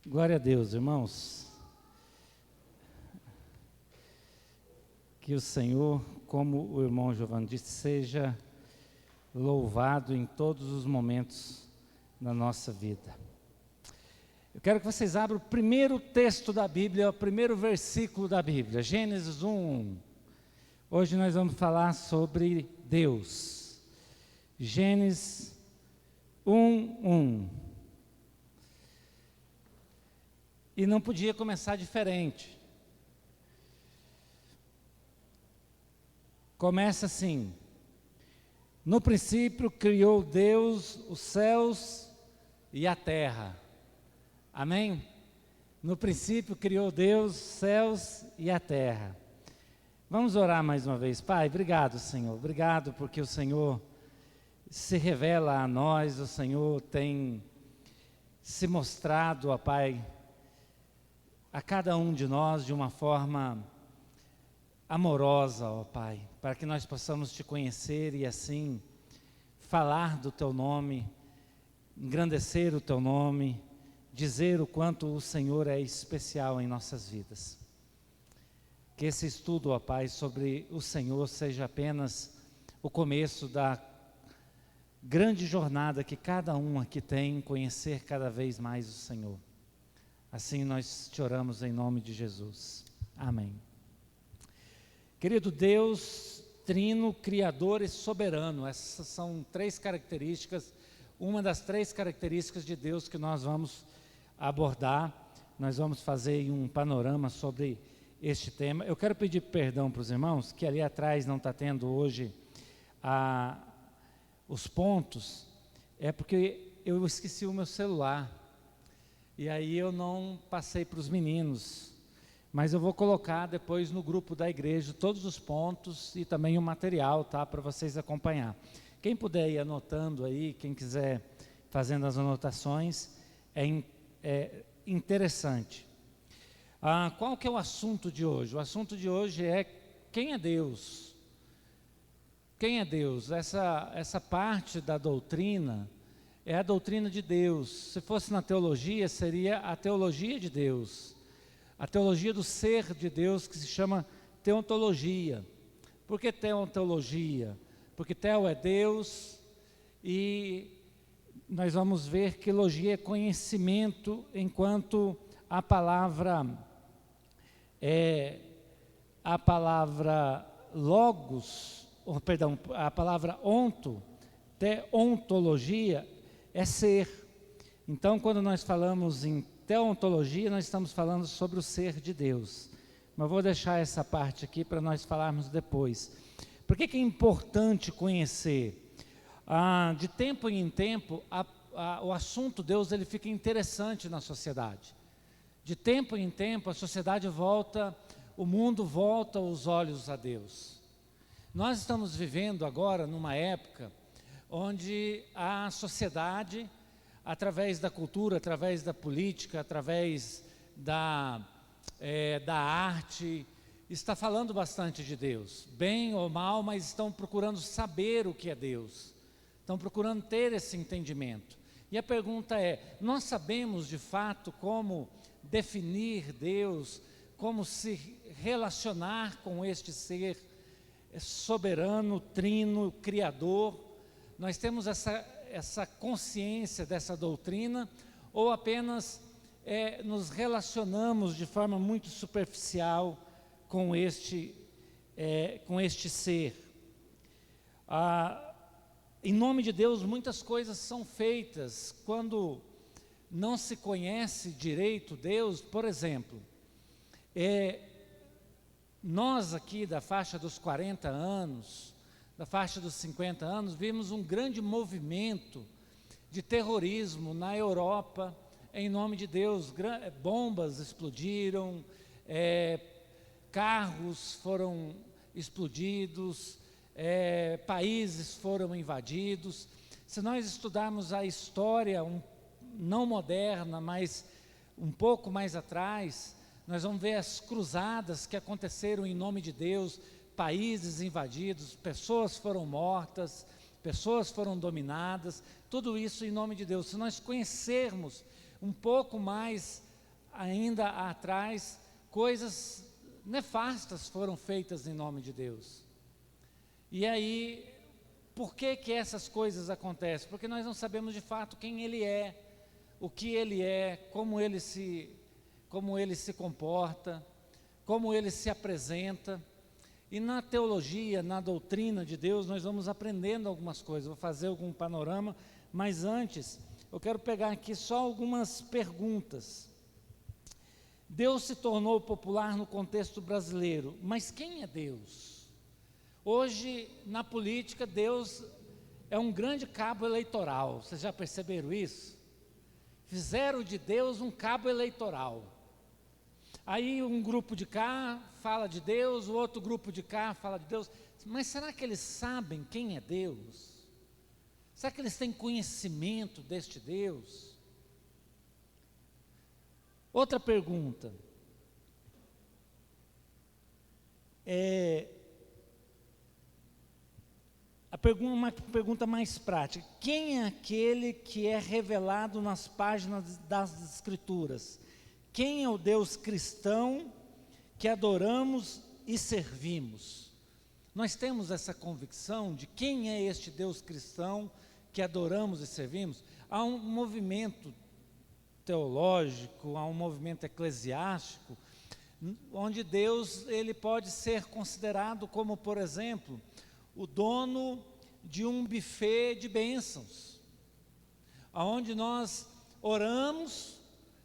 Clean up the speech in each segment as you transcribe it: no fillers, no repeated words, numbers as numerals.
Glória a Deus, irmãos. Que o Senhor, como o irmão Giovanni disse, seja louvado em todos os momentos da nossa vida. Eu quero que vocês abram o primeiro texto da Bíblia, o primeiro versículo da Bíblia, Gênesis 1:1. Hoje nós vamos falar sobre Deus. Gênesis 1:1. E não podia começar diferente. Começa assim: no princípio criou Deus os céus e a terra. Amém? No princípio criou Deus os céus e a terra. Vamos orar mais uma vez. Pai, obrigado, Senhor. Obrigado porque o Senhor se revela a nós, o Senhor tem se mostrado, ó Pai, a cada um de nós de uma forma amorosa, ó Pai, para que nós possamos Te conhecer e assim falar do Teu nome, engrandecer o Teu nome, dizer o quanto o Senhor é especial em nossas vidas. Que esse estudo, ó Pai, sobre o Senhor seja apenas o começo da grande jornada que cada um aqui tem em conhecer cada vez mais o Senhor. Assim nós Te oramos em nome de Jesus. Amém. Querido Deus, trino, criador e soberano, essas são três características, uma das três características de Deus que nós vamos abordar. Nós vamos fazer um panorama sobre este tema. Eu quero pedir perdão para os irmãos, que ali atrás não está tendo hoje os pontos, é porque eu esqueci o meu celular. E aí eu não passei para os meninos, mas eu vou colocar depois no grupo da igreja todos os pontos e também o material, tá, para vocês acompanhar. Quem puder ir anotando aí, quem quiser fazendo as anotações, é interessante. Qual que é o assunto de hoje? O assunto de hoje é quem é Deus? Quem é Deus? Essa parte da doutrina é a doutrina de Deus. Se fosse na teologia, seria a teologia de Deus. A teologia do ser de Deus, que se chama teontologia. Por que teontologia? Porque teo é Deus e nós vamos ver que logia é conhecimento, enquanto a palavra logos, a palavra onto, teontologia, é ser. Então, quando nós falamos em teontologia, nós estamos falando sobre o ser de Deus. Mas vou deixar essa parte aqui para nós falarmos depois. Por que é importante conhecer? De tempo em tempo, o assunto Deus ele fica interessante na sociedade. De tempo em tempo, a sociedade volta, o mundo volta os olhos a Deus. Nós estamos vivendo agora numa época onde a sociedade, através da cultura, através da política, através da arte, está falando bastante de Deus, bem ou mal, mas estão procurando saber o que é Deus, estão procurando ter esse entendimento. E a pergunta é, nós sabemos de fato como definir Deus, como se relacionar com este ser soberano, trino, criador? Nós temos essa consciência dessa doutrina, ou apenas nos relacionamos de forma muito superficial com este ser? Em nome de Deus, muitas coisas são feitas quando não se conhece direito Deus. Por exemplo, nós aqui da faixa dos 40 anos, da faixa dos 50 anos, vimos um grande movimento de terrorismo na Europa, em nome de Deus. Bombas explodiram, carros foram explodidos, países foram invadidos. Se nós estudarmos a história, não moderna, mas um pouco mais atrás, nós vamos ver as cruzadas que aconteceram em nome de Deus, países invadidos, pessoas foram mortas, pessoas foram dominadas, tudo isso em nome de Deus. Se nós conhecermos um pouco mais ainda atrás, coisas nefastas foram feitas em nome de Deus. E aí, por que que essas coisas acontecem? Porque nós não sabemos de fato quem Ele é, o que Ele é, como Ele se comporta, como Ele se apresenta. E na teologia, na doutrina de Deus, nós vamos aprendendo algumas coisas. Vou fazer algum panorama, mas antes, eu quero pegar aqui só algumas perguntas. Deus se tornou popular no contexto brasileiro, mas quem é Deus? Hoje, na política, Deus é um grande cabo eleitoral. Vocês já perceberam isso? Fizeram de Deus um cabo eleitoral. Aí um grupo de cá fala de Deus, o outro grupo de cá fala de Deus. Mas será que eles sabem quem é Deus? Será que eles têm conhecimento deste Deus? Outra pergunta. Uma pergunta mais prática. Quem é aquele que é revelado nas páginas das Escrituras? Quem é o Deus cristão que adoramos e servimos? Nós temos essa convicção de quem é este Deus cristão que adoramos e servimos? Há um movimento teológico, há um movimento eclesiástico, onde Deus ele pode ser considerado como, por exemplo, o dono de um buffet de bênçãos, onde nós oramos,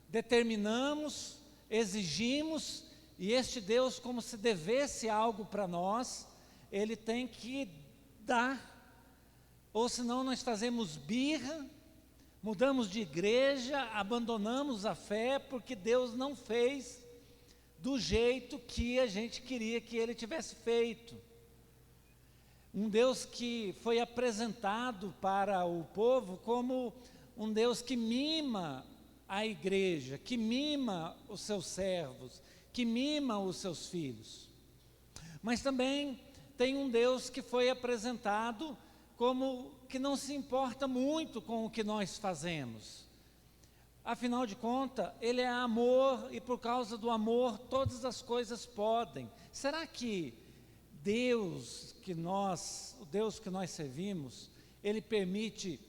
determinamos, exigimos, e este Deus, como se devesse algo para nós, Ele tem que dar, ou senão nós fazemos birra, mudamos de igreja, abandonamos a fé, porque Deus não fez do jeito que a gente queria que Ele tivesse feito. Um Deus que foi apresentado para o povo como um Deus que mima a igreja, que mima os seus servos, que mima os seus filhos. Mas também tem um Deus que foi apresentado como que não se importa muito com o que nós fazemos. Afinal de contas, Ele é amor e por causa do amor todas as coisas podem. Será que o Deus que nós servimos, Ele permite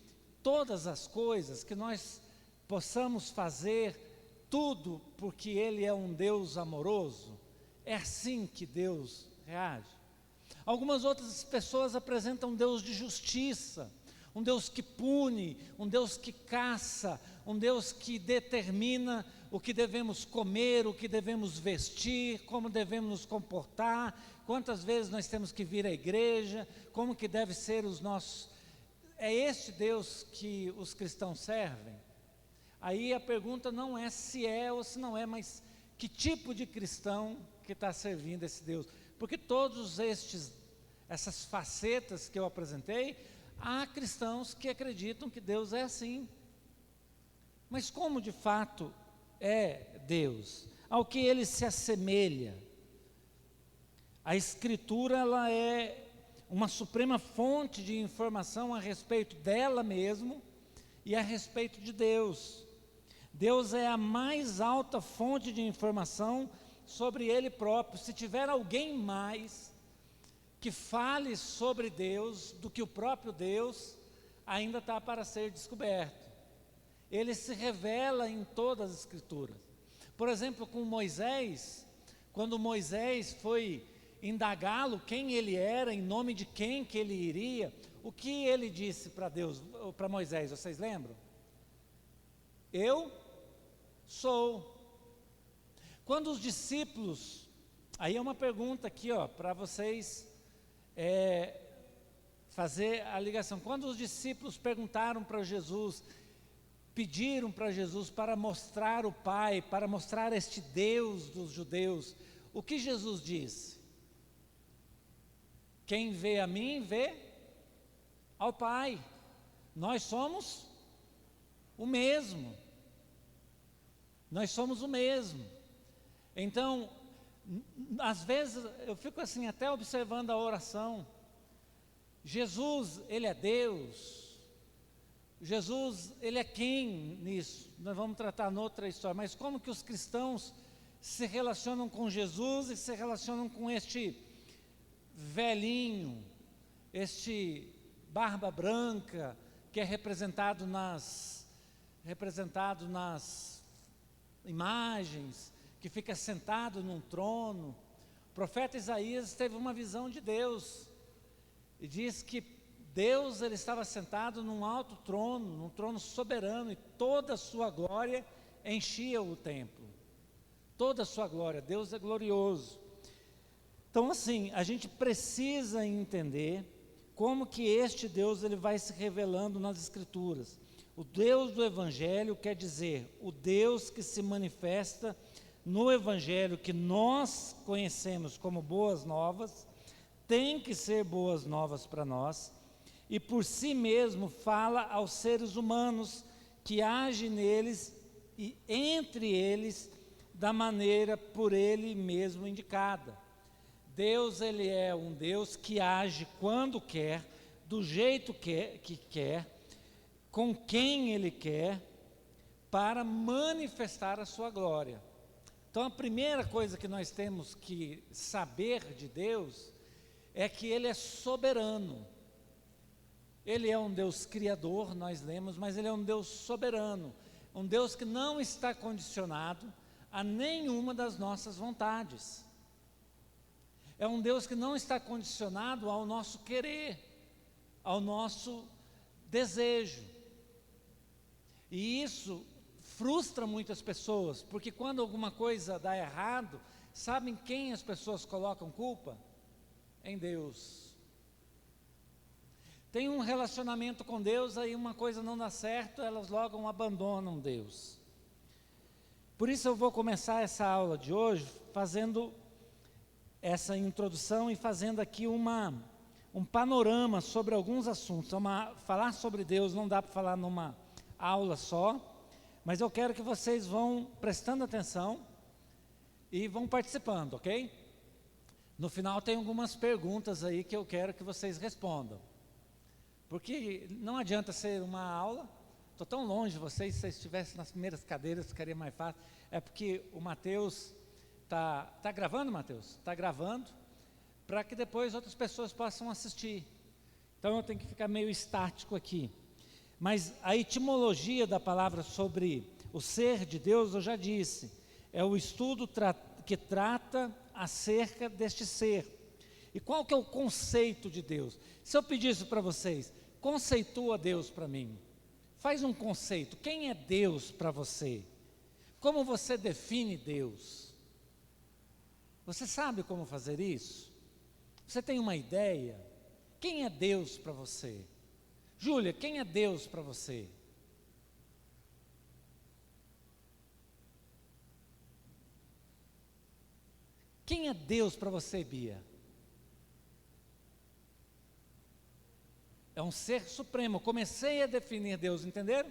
todas as coisas, que nós possamos fazer tudo porque Ele é um Deus amoroso? É assim que Deus reage. Algumas outras pessoas apresentam um Deus de justiça, um Deus que pune, um Deus que caça, um Deus que determina o que devemos comer, o que devemos vestir, como devemos nos comportar, quantas vezes nós temos que vir à igreja, como que deve ser os nossos... É este Deus que os cristãos servem? Aí a pergunta não é se é ou se não é, mas que tipo de cristão que está servindo esse Deus? Porque todos essas facetas que eu apresentei, há cristãos que acreditam que Deus é assim. Mas como de fato é Deus? Ao que Ele se assemelha? A Escritura, ela é uma suprema fonte de informação a respeito dela mesmo e a respeito de Deus. Deus é a mais alta fonte de informação sobre Ele próprio. Se tiver alguém mais que fale sobre Deus do que o próprio Deus, ainda está para ser descoberto. Ele se revela em todas as Escrituras. Por exemplo, com Moisés, quando Moisés foi indagá-lo quem ele era, em nome de quem que ele iria, o que ele disse para Deus, para Moisés, vocês lembram? Eu sou. Quando os discípulos, aí é uma pergunta aqui, para vocês fazer a ligação. Quando os discípulos perguntaram para Jesus, pediram para Jesus para mostrar o Pai, para mostrar este Deus dos judeus, o que Jesus disse? Quem vê a mim, vê ao Pai. Nós somos o mesmo. Nós somos o mesmo. Então, às vezes, eu fico assim, até observando a oração. Jesus, Ele é Deus. Jesus, ele é quem nisso? Nós vamos tratar noutra história, mas como que os cristãos se relacionam com Jesus e se relacionam com este velhinho, este barba branca, que é representado nas imagens, que fica sentado num trono. O profeta Isaías teve uma visão de Deus, e diz que Deus, ele estava sentado num alto trono, num trono soberano, e toda a sua glória enchia o templo. Toda a sua glória, Deus é glorioso. Então assim, a gente precisa entender como que este Deus ele vai se revelando nas Escrituras. O Deus do Evangelho quer dizer, o Deus que se manifesta no Evangelho, que nós conhecemos como boas novas, tem que ser boas novas para nós, e por si mesmo fala aos seres humanos, que age neles e entre eles, da maneira por ele mesmo indicada. Deus, ele é um Deus que age quando quer, do jeito que quer, com quem ele quer, para manifestar a sua glória. Então a primeira coisa que nós temos que saber de Deus, é que ele é soberano. Ele é um Deus criador, nós lemos, mas ele é um Deus soberano, um Deus que não está condicionado a nenhuma das nossas vontades. É um Deus que não está condicionado ao nosso querer, ao nosso desejo. E isso frustra muitas pessoas, porque quando alguma coisa dá errado, sabem quem as pessoas colocam culpa? Em Deus. Tem um relacionamento com Deus, aí uma coisa não dá certo, elas logo abandonam Deus. Por isso eu vou começar essa aula de hoje fazendo essa introdução e fazendo aqui um panorama sobre alguns assuntos. Falar sobre Deus não dá para falar numa aula só, mas eu quero que vocês vão prestando atenção e vão participando, ok? No final tem algumas perguntas aí que eu quero que vocês respondam. Porque não adianta ser uma aula, estou tão longe de vocês, se vocês estivessem nas primeiras cadeiras ficaria mais fácil. É porque o Mateus está gravando, Mateus? Está gravando, para que depois outras pessoas possam assistir. Então eu tenho que ficar meio estático aqui. Mas a etimologia da palavra sobre o ser de Deus, eu já disse, é o estudo que trata acerca deste ser. E qual que é o conceito de Deus? Se eu pedisse para vocês, conceitua Deus para mim. Faz um conceito. Quem é Deus para você? Como você define Deus? Você sabe como fazer isso? Você tem uma ideia? Quem é Deus para você? Júlia, quem é Deus para você? Quem é Deus para você, Bia? É um ser supremo. Comecei a definir Deus, entenderam?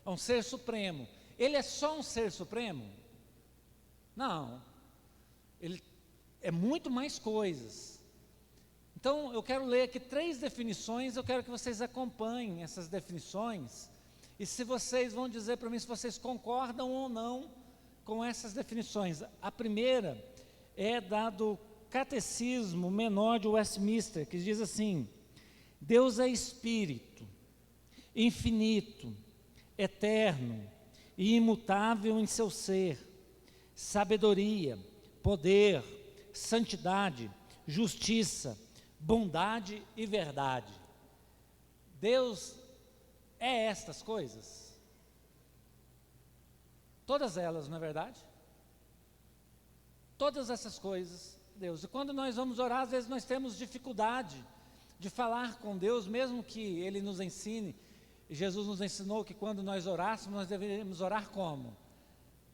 É um ser supremo. Ele é só um ser supremo? Não. Ele é muito mais coisas. Então, eu quero ler aqui 3 definições, eu quero que vocês acompanhem essas definições, e se vocês vão dizer para mim se vocês concordam ou não com essas definições. A primeira é da do Catecismo Menor de Westminster, que diz assim: Deus é espírito, infinito, eterno e imutável em seu ser, sabedoria, poder, santidade, justiça, bondade e verdade. Deus é estas coisas? Todas elas, não é verdade? Todas essas coisas, Deus. E quando nós vamos orar, às vezes nós temos dificuldade de falar com Deus, mesmo que Ele nos ensine. Jesus nos ensinou que quando nós orássemos, nós deveríamos orar como?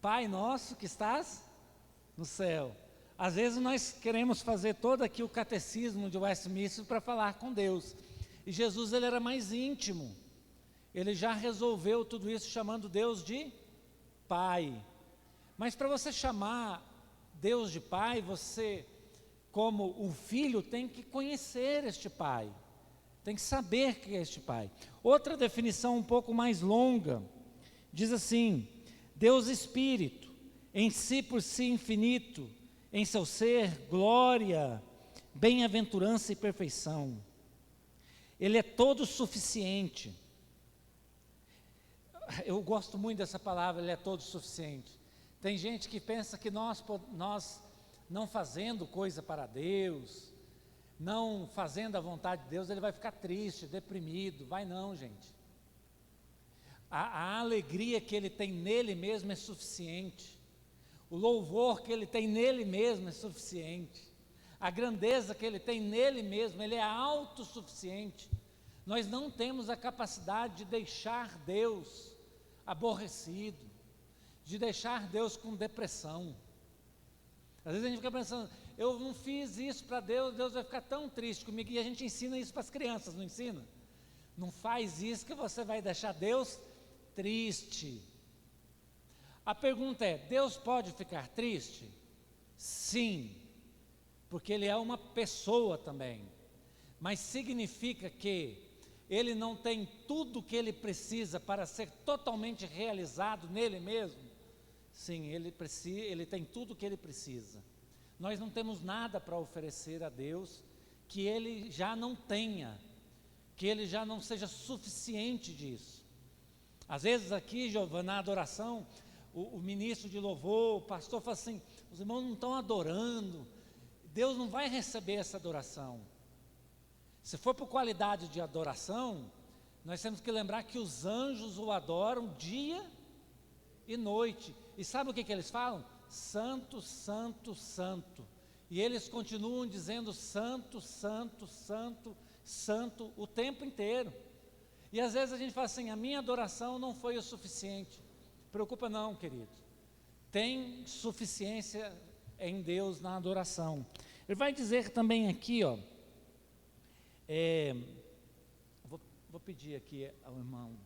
Pai nosso que estás no céu. Às vezes nós queremos fazer todo aqui o catecismo de Westminster para falar com Deus. E Jesus, ele era mais íntimo. Ele já resolveu tudo isso chamando Deus de Pai. Mas para você chamar Deus de Pai, você, como o filho, tem que conhecer este Pai. tem que saber que é este Pai. Outra definição um pouco mais longa, diz assim: Deus Espírito, em si por si infinito, em seu ser, glória, bem-aventurança e perfeição. Ele é todo suficiente. Eu gosto muito dessa palavra, ele é todo suficiente. Tem gente que pensa que nós não fazendo coisa para Deus, não fazendo a vontade de Deus, ele vai ficar triste, deprimido. Vai não, gente. A alegria que ele tem nele mesmo é suficiente. O louvor que ele tem nele mesmo é suficiente. A grandeza que ele tem nele mesmo, ele é autossuficiente. Nós não temos a capacidade de deixar Deus aborrecido, de deixar Deus com depressão. Às vezes a gente fica pensando, eu não fiz isso para Deus, Deus vai ficar tão triste comigo, e a gente ensina isso para as crianças, não ensina? Não faz isso que você vai deixar Deus triste. A pergunta é, Deus pode ficar triste? Sim, porque Ele é uma pessoa também, mas significa que Ele não tem tudo o que Ele precisa para ser totalmente realizado nele mesmo? Sim, Ele tem tudo o que Ele precisa. Nós não temos nada para oferecer a Deus que Ele já não tenha, que Ele já não seja suficiente disso. Às vezes aqui, Giovana, na adoração, o ministro de louvor, o pastor fala assim, os irmãos não estão adorando, Deus não vai receber essa adoração. Se for por qualidade de adoração, nós temos que lembrar que os anjos o adoram dia e noite. E sabe o que eles falam? Santo, santo, santo. E eles continuam dizendo santo, santo, santo, santo o tempo inteiro. E às vezes a gente fala assim, a minha adoração não foi o suficiente. Preocupa não, querido. Tem suficiência em Deus na adoração. Ele vai dizer também aqui, ó, vou pedir aqui ao irmão,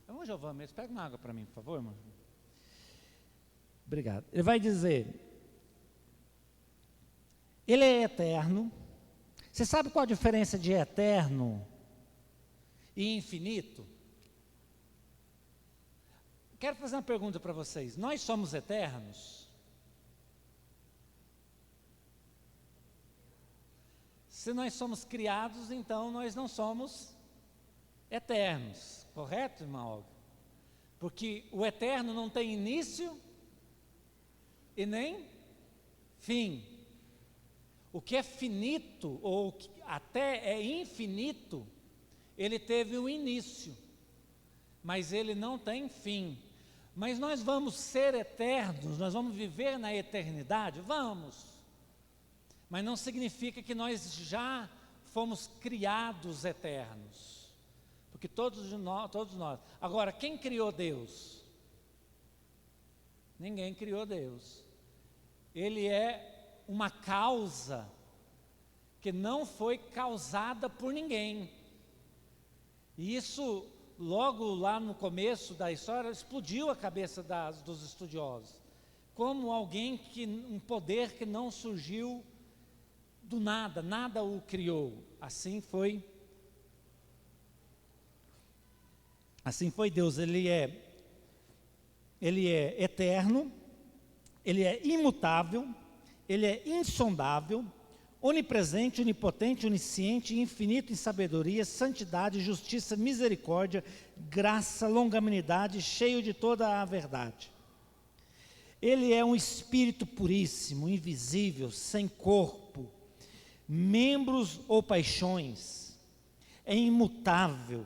irmão Giovanni mesmo, pega uma água para mim, por favor, irmão. Obrigado. Ele vai dizer, Ele é eterno. Você sabe qual a diferença de eterno e infinito? Quero fazer uma pergunta para vocês. Nós somos eternos? Se nós somos criados, então nós não somos eternos. Correto, irmão Olga? Porque o eterno não tem início e nem fim. O que é finito, ou até é infinito, ele teve um início, mas ele não tem fim. Mas nós vamos ser eternos, nós vamos viver na eternidade? Vamos. Mas não significa que nós já fomos criados eternos. Porque todos nós. Agora, quem criou Deus? Ninguém criou Deus. Ele é uma causa que não foi causada por ninguém. E isso, logo lá no começo da história, explodiu a cabeça dos estudiosos. Como um poder que não surgiu do nada, nada o criou. Assim foi Deus. Ele é eterno, Ele é imutável, Ele é insondável, onipresente, onipotente, onisciente, infinito em sabedoria, santidade, justiça, misericórdia, graça, longanimidade, cheio de toda a verdade. Ele é um espírito puríssimo, invisível, sem corpo, membros ou paixões, é imutável,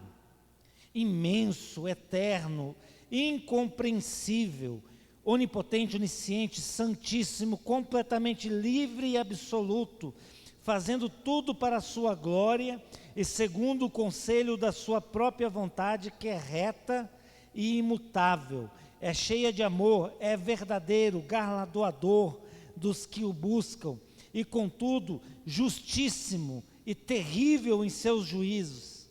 imenso, eterno, incompreensível, onipotente, onisciente, santíssimo, completamente livre e absoluto, fazendo tudo para a sua glória e segundo o conselho da sua própria vontade, que é reta e imutável, é cheia de amor, é verdadeiro, galardoador dos que o buscam, e contudo, justíssimo e terrível em seus juízos,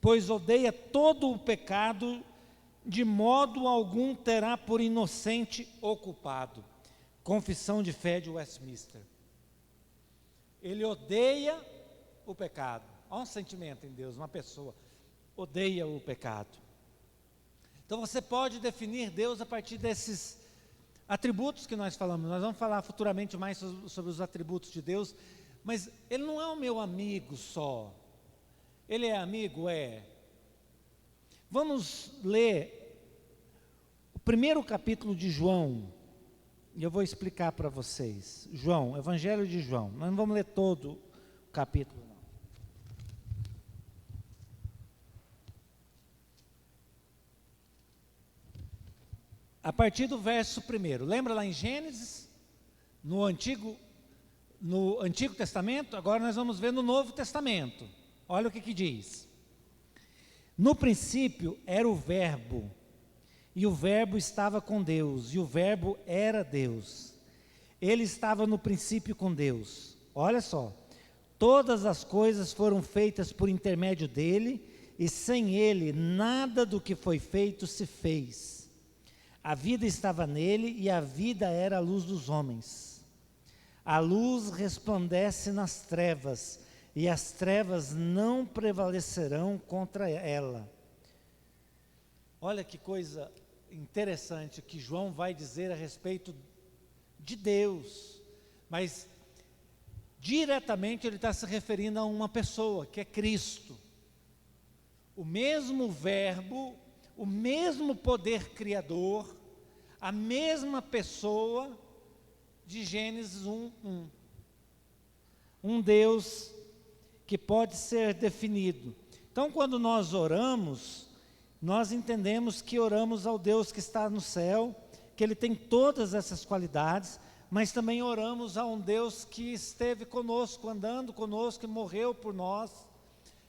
pois odeia todo o pecado, de modo algum terá por inocente ou culpado. Confissão de Fé de Westminster. Ele odeia o pecado. Há um sentimento em Deus, uma pessoa odeia o pecado. Então você pode definir Deus a partir desses atributos que nós falamos. Nós vamos falar futuramente mais sobre os atributos de Deus, mas Ele não é o meu amigo só. Ele é amigo? É. Vamos ler o primeiro capítulo de João, e eu vou explicar para vocês. João, Evangelho de João. Nós não vamos ler todo o capítulo, não. A partir do verso 1, lembra lá em Gênesis, no Antigo Testamento? Agora nós vamos ver no Novo Testamento. Olha o que diz. No princípio era o Verbo, e o Verbo estava com Deus, e o Verbo era Deus. Ele estava no princípio com Deus. Olha só, todas as coisas foram feitas por intermédio dele, e sem ele nada do que foi feito se fez. A vida estava nele, e a vida era a luz dos homens. A luz resplandece nas trevas, e as trevas não prevalecerão contra ela. Olha que coisa interessante que João vai dizer a respeito de Deus, mas diretamente ele está se referindo a uma pessoa, que é Cristo. O mesmo Verbo, o mesmo poder criador, a mesma pessoa de Gênesis 1:1. Um Deus que pode ser definido. Então, quando nós oramos, nós entendemos que oramos ao Deus que está no céu, que Ele tem todas essas qualidades, mas também oramos a um Deus que esteve conosco, andando conosco e morreu por nós,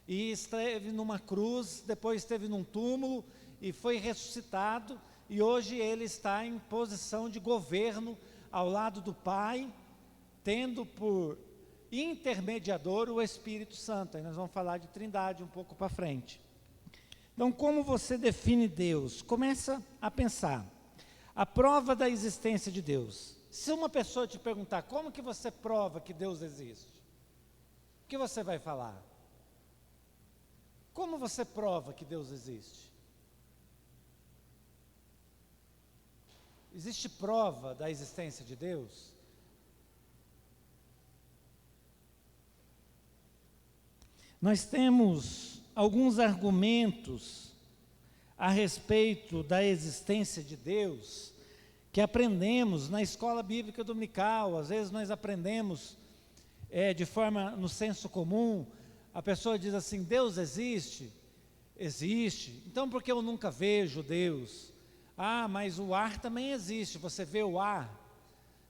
e esteve numa cruz, depois esteve num túmulo e foi ressuscitado, e hoje Ele está em posição de governo ao lado do Pai, tendo por intermediador o Espírito Santo. Aí nós vamos falar de Trindade um pouco para frente. Então, como você define Deus? Começa a pensar. A prova da existência de Deus. Se uma pessoa te perguntar, como que você prova que Deus existe? O que você vai falar? Como você prova que Deus existe? Existe prova da existência de Deus? Nós temos alguns argumentos a respeito da existência de Deus que aprendemos na escola bíblica dominical. Às vezes nós aprendemos de forma no senso comum. A pessoa diz assim: Deus existe? Existe. Então por que eu nunca vejo Deus? Ah, mas o ar também existe, você vê o ar?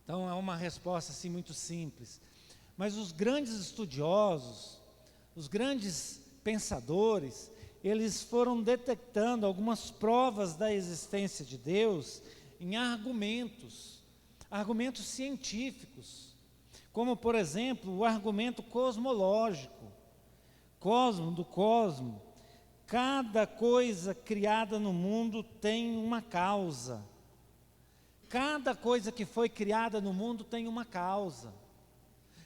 Então é uma resposta assim muito simples. Mas os grandes estudiosos, os grandes pensadores, eles foram detectando algumas provas da existência de Deus em argumentos científicos, como por exemplo o argumento cosmológico, do cosmo. Cada coisa criada no mundo tem uma causa. Cada coisa que foi criada no mundo tem uma causa.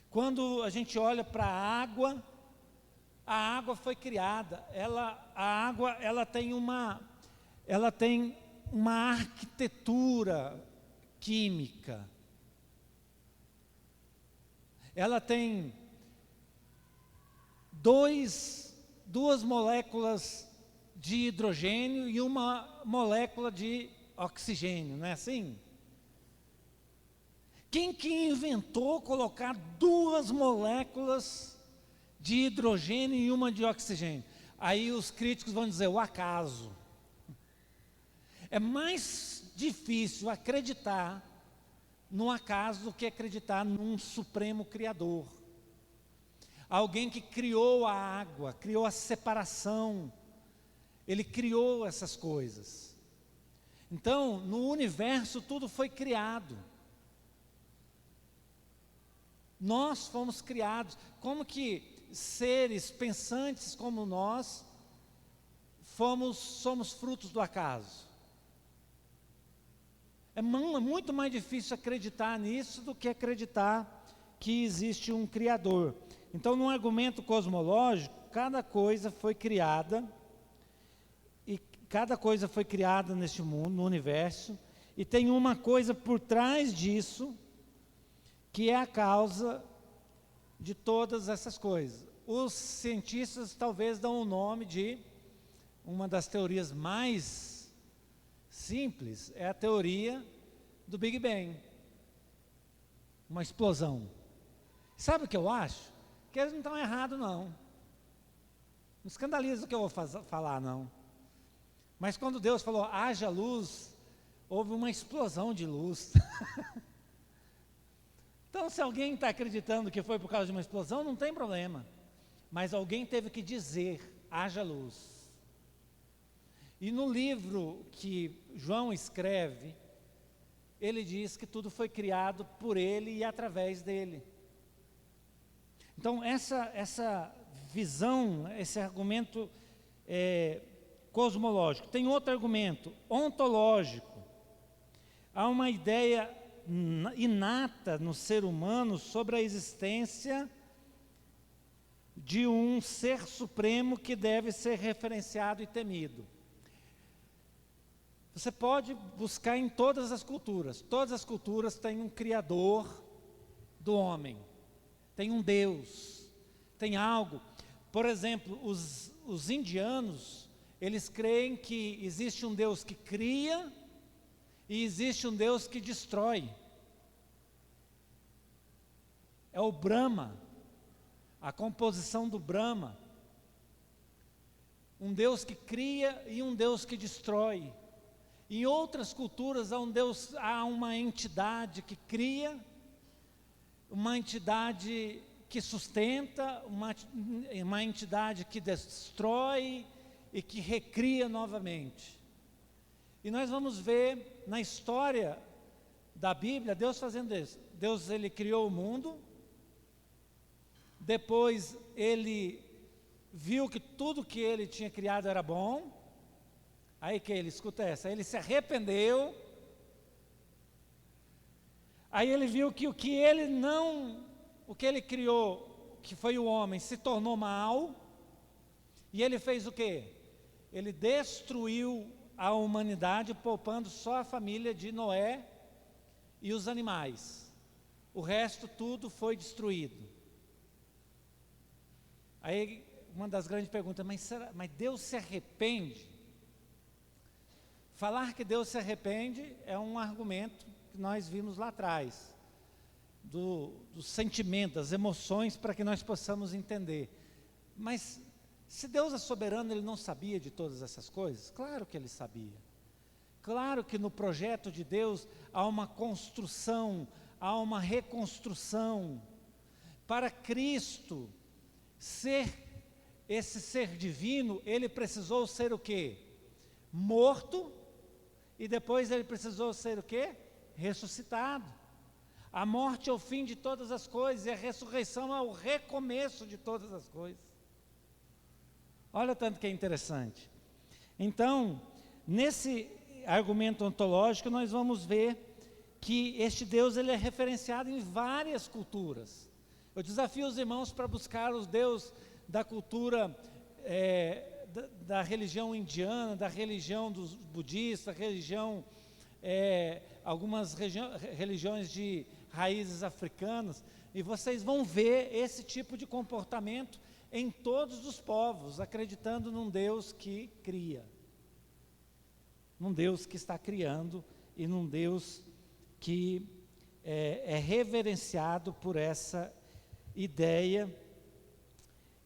Quando a gente olha para a água foi criada. A água tem uma arquitetura química. Ela tem duas moléculas de hidrogênio e uma molécula de oxigênio, não é assim? Quem que inventou colocar duas moléculas de hidrogênio e uma de oxigênio? Aí os críticos vão dizer: o acaso. É mais difícil acreditar no acaso do que acreditar num supremo criador. Alguém que criou a água, criou a separação, Ele criou essas coisas. Então, no universo tudo foi criado. Nós fomos criados. Como que seres pensantes como nós somos frutos do acaso? É muito mais difícil acreditar nisso do que acreditar que existe um Criador. Então, num argumento cosmológico, cada coisa foi criada, e cada coisa foi criada neste mundo, no universo, e tem uma coisa por trás disso, que é a causa de todas essas coisas. Os cientistas talvez dão o nome de uma das teorias mais simples, é a teoria do Big Bang. Uma explosão. Sabe o que eu acho? Que eles não estão errados, não. Não escandaliza o que eu vou falar, não. Mas quando Deus falou, haja luz, houve uma explosão de luz. Então, se alguém está acreditando que foi por causa de uma explosão, não tem problema. Mas alguém teve que dizer, haja luz. E no livro que João escreve, ele diz que tudo foi criado por ele e através dele. Então, essa visão, esse argumento cosmológico. Tem outro argumento, ontológico. Há uma ideia inata no ser humano sobre a existência de um ser supremo que deve ser referenciado e temido. Você pode buscar em todas as culturas têm um Criador do homem, tem um Deus, tem algo. Por exemplo, os indianos, eles creem que existe um Deus que cria e existe um Deus que destrói. É o Brahma, a composição do Brahma. Um Deus que cria e um Deus que destrói. Em outras culturas há uma entidade que cria, uma entidade que sustenta, uma entidade que destrói e que recria novamente. E nós vamos ver na história da Bíblia, Deus fazendo isso. Deus, ele criou o mundo, depois ele viu que tudo que ele tinha criado era bom. Aí que ele, escuta essa, ele se arrependeu, aí ele viu que o que ele criou, que foi o homem, se tornou mal, e ele fez o quê? Ele destruiu a humanidade, poupando só a família de Noé e os animais. O resto tudo foi destruído. Aí uma das grandes perguntas, mas Deus se arrepende? Falar que Deus se arrepende é um argumento que nós vimos lá atrás, do sentimento, das emoções, para que nós possamos entender. Mas se Deus é soberano, Ele não sabia de todas essas coisas? Claro que Ele sabia. Claro que no projeto de Deus há uma construção, há uma reconstrução. Para Cristo ser esse ser divino, Ele precisou ser o quê? Morto. E depois ele precisou ser o quê? Ressuscitado. A morte é o fim de todas as coisas, e a ressurreição é o recomeço de todas as coisas. Olha tanto que é interessante. Então, nesse argumento ontológico, nós vamos ver que este Deus, ele é referenciado em várias culturas. Eu desafio os irmãos para buscar os deuses da cultura da religião indiana, da religião dos budistas, algumas religiões de raízes africanas, e vocês vão ver esse tipo de comportamento em todos os povos, acreditando num Deus que cria, num Deus que está criando e num Deus que é reverenciado por essa ideia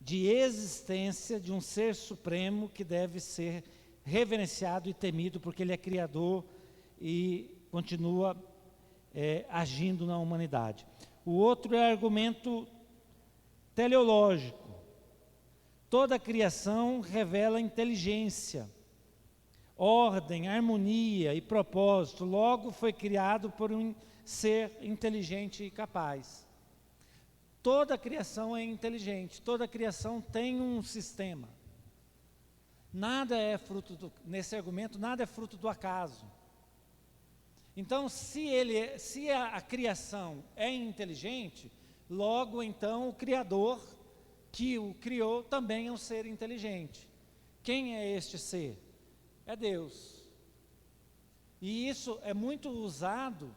de existência de um ser supremo que deve ser reverenciado e temido, porque ele é criador e continua agindo na humanidade. O outro é argumento teleológico. Toda a criação revela inteligência, ordem, harmonia e propósito, logo foi criado por um ser inteligente e capaz. Toda a criação é inteligente, toda a criação tem um sistema. Nada é fruto nesse argumento, nada é fruto do acaso. Então, se a criação é inteligente, Logo, então, o Criador que o criou também é um ser inteligente. Quem é este ser? É Deus. E isso é muito usado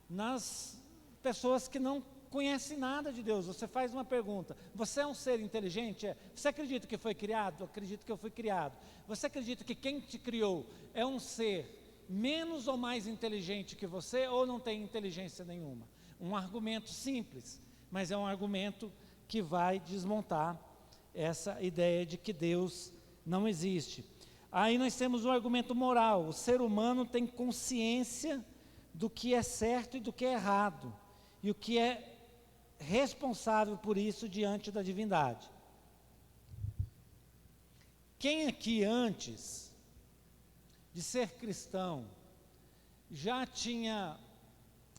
nas pessoas que não conhecem nada de Deus. Você faz uma pergunta: você é um ser inteligente? Você acredita que foi criado? Acredito que eu fui criado. Você acredita que quem te criou é um ser menos ou mais inteligente que você, ou não tem inteligência nenhuma? Um argumento simples, mas é um argumento que vai desmontar essa ideia de que Deus não existe. Aí nós temos o argumento moral. O ser humano tem consciência do que é certo e do que é errado, e o que é responsável por isso diante da divindade. Quem aqui antes de ser cristão já tinha,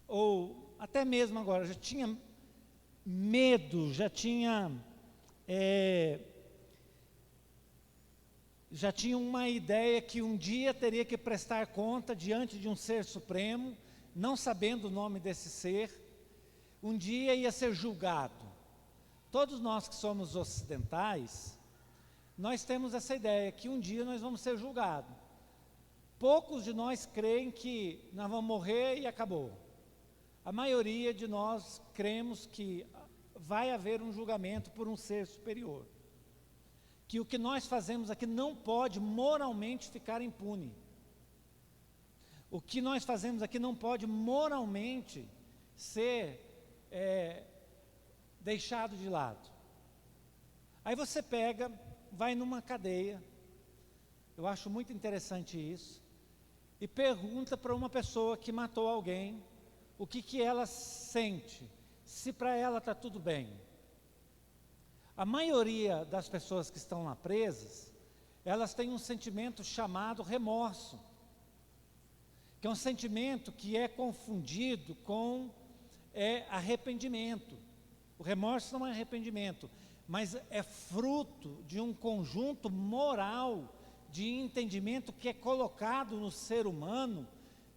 ou até mesmo agora, já tinha medo, já tinha uma ideia que um dia teria que prestar conta diante de um ser supremo, não sabendo o nome desse ser, um dia ia ser julgado. Todos nós que somos ocidentais, nós temos essa ideia que um dia nós vamos ser julgados. Poucos de nós creem que nós vamos morrer e acabou. A maioria de nós cremos que vai haver um julgamento por um ser superior. Que o que nós fazemos aqui não pode moralmente ficar impune. O que nós fazemos aqui não pode moralmente ser deixado de lado. Aí você pega, vai numa cadeia, eu acho muito interessante isso, e pergunta para uma pessoa que matou alguém, o que ela sente, se para ela está tudo bem. A maioria das pessoas que estão lá presas, elas têm um sentimento chamado remorso, que é um sentimento que é confundido com arrependimento. O remorso não é arrependimento, mas é fruto de um conjunto moral de entendimento que é colocado no ser humano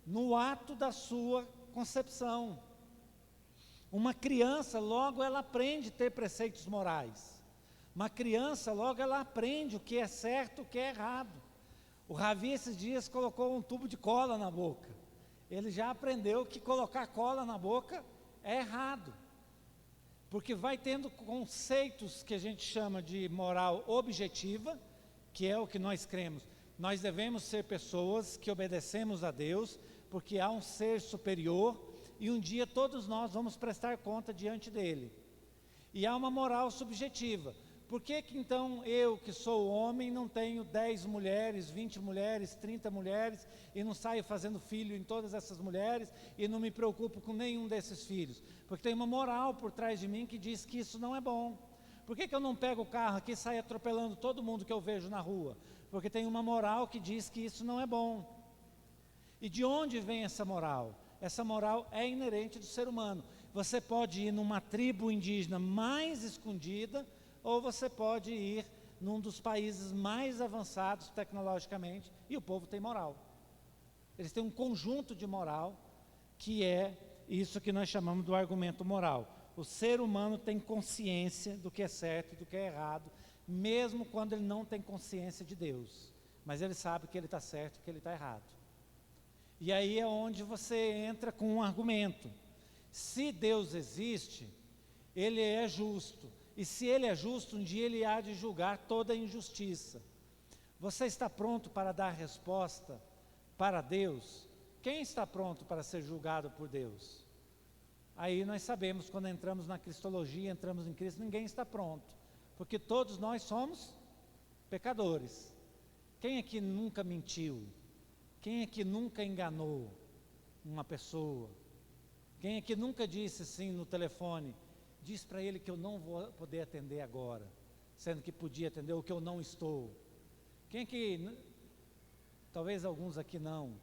no ato da sua concepção. Uma criança, logo ela aprende a ter preceitos morais. Uma criança, logo ela aprende o que é certo e o que é errado. O Ravi esses dias colocou um tubo de cola na boca. Ele já aprendeu que colocar cola na boca é errado. Porque vai tendo conceitos que a gente chama de moral objetiva, que é o que nós cremos. Nós devemos ser pessoas que obedecemos a Deus, porque há um ser superior, e um dia todos nós vamos prestar conta diante dele. E há uma moral subjetiva. Por que então eu, que sou homem, não tenho 10 mulheres, 20 mulheres, 30 mulheres, e não saio fazendo filho em todas essas mulheres, e não me preocupo com nenhum desses filhos? Porque tem uma moral por trás de mim que diz que isso não é bom. Por que eu não pego o carro aqui e saio atropelando todo mundo que eu vejo na rua? Porque tem uma moral que diz que isso não é bom. E de onde vem essa moral? Essa moral é inerente do ser humano. Você pode ir numa tribo indígena mais escondida, ou você pode ir num dos países mais avançados tecnologicamente, e o povo tem moral. Eles têm um conjunto de moral, que é isso que nós chamamos do argumento moral. O ser humano tem consciência do que é certo e do que é errado, mesmo quando ele não tem consciência de Deus. Mas ele sabe que ele está certo e que ele está errado. E aí é onde você entra com um argumento. Se Deus existe, Ele é justo. E se Ele é justo, um dia Ele há de julgar toda a injustiça. Você está pronto para dar resposta para Deus? Quem está pronto para ser julgado por Deus? Aí nós sabemos, quando entramos na cristologia, entramos em Cristo, ninguém está pronto. Porque todos nós somos pecadores. Quem aqui nunca mentiu? Quem aqui nunca enganou uma pessoa? Quem aqui nunca disse assim no telefone, diz para ele que eu não vou poder atender agora, sendo que podia atender, ou que eu não estou? Quem aqui, talvez alguns aqui não,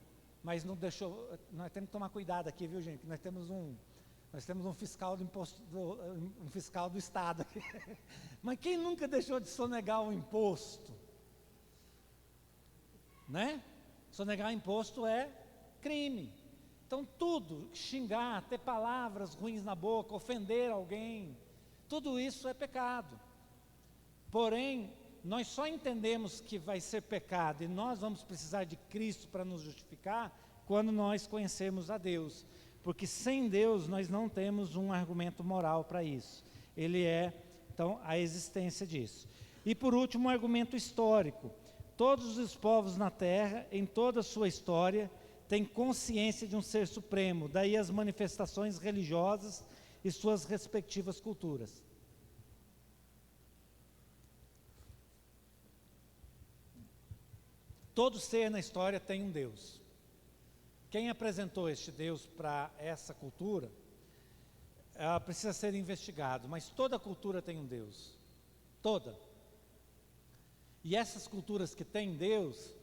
mas não deixou, nós temos que tomar cuidado aqui, viu gente, nós temos um fiscal do imposto, um fiscal do Estado aqui. Mas quem nunca deixou de sonegar o imposto? Né? Sonegar imposto é crime. Então tudo, xingar, ter palavras ruins na boca, ofender alguém, tudo isso é pecado. Porém, nós só entendemos que vai ser pecado e nós vamos precisar de Cristo para nos justificar quando nós conhecermos a Deus. Porque sem Deus nós não temos um argumento moral para isso. Ele é, então, a existência disso. E por último, um argumento histórico. Todos os povos na Terra, em toda a sua história, têm consciência de um ser supremo. Daí as manifestações religiosas e suas respectivas culturas. Todo ser na história tem um Deus. Quem apresentou este Deus para essa cultura, precisa ser investigado, mas toda cultura tem um Deus. Toda. E essas culturas que têm Deus,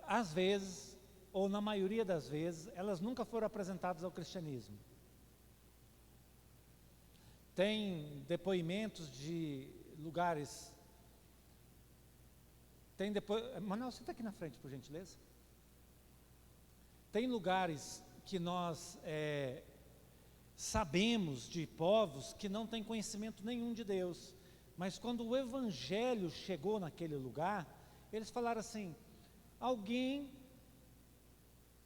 às vezes, ou na maioria das vezes, elas nunca foram apresentadas ao cristianismo. Tem depoimentos de lugares... Manuel, senta aqui na frente, por gentileza. Tem lugares que nós sabemos de povos que não têm conhecimento nenhum de Deus. Mas quando o Evangelho chegou naquele lugar, eles falaram assim, alguém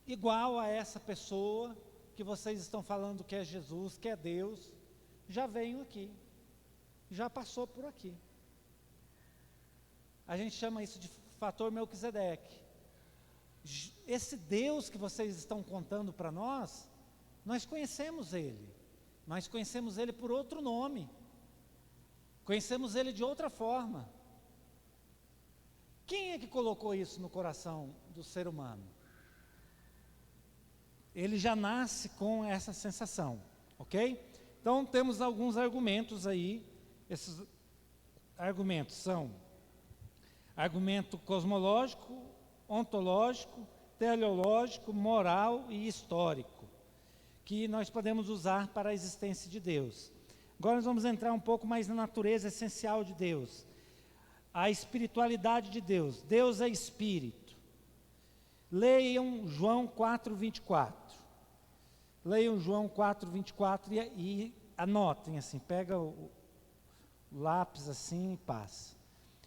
igual a essa pessoa que vocês estão falando que é Jesus, que é Deus, já veio aqui, já passou por aqui. A gente chama isso de fator Melquisedeque. Esse Deus que vocês estão contando para nós conhecemos Ele. Nós conhecemos Ele por outro nome. Conhecemos Ele de outra forma. Quem é que colocou isso no coração do ser humano? Ele já nasce com essa sensação, ok? Então temos alguns argumentos aí. Esses argumentos são argumento cosmológico, ontológico, teleológico, moral e histórico, que nós podemos usar para a existência de Deus. Agora nós vamos entrar um pouco mais na natureza essencial de Deus, a espiritualidade de Deus. Deus é espírito. Leiam João 4:24. Leiam João 4:24 e anotem assim, pega o lápis assim e passa.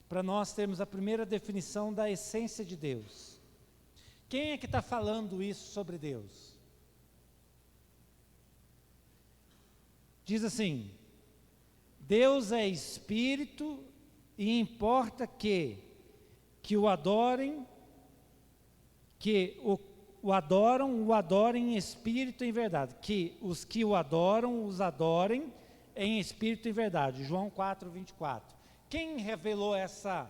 Para nós termos a primeira definição da essência de Deus. Quem é que está falando isso sobre Deus? Diz assim, Deus é espírito e importa que o adorem, que o adorem em espírito e em verdade. Que os que o adoram, os adorem em espírito e verdade. João 4:24. Quem revelou essa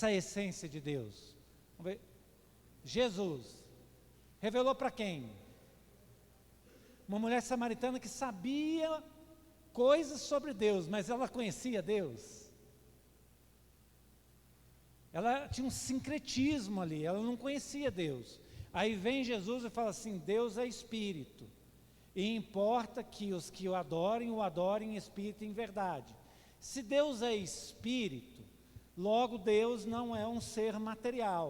essência de Deus? Vamos ver. Jesus. Revelou para quem? Uma mulher samaritana que sabia coisas sobre Deus, mas ela conhecia Deus. Ela tinha um sincretismo ali, ela não conhecia Deus. Aí vem Jesus e fala assim, Deus é espírito. E importa que os que o adorem em espírito e em verdade. Se Deus é espírito, logo Deus não é um ser material,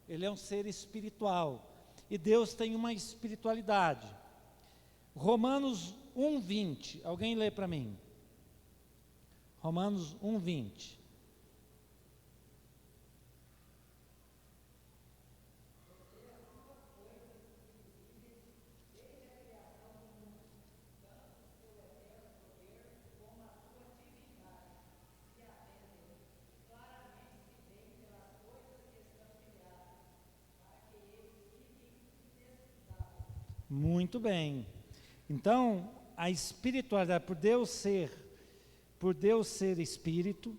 Ele é um ser espiritual, e Deus tem uma espiritualidade. Romanos 1:20, alguém lê para mim? Romanos 1:20. Muito bem. Então, a espiritualidade, por Deus ser espírito,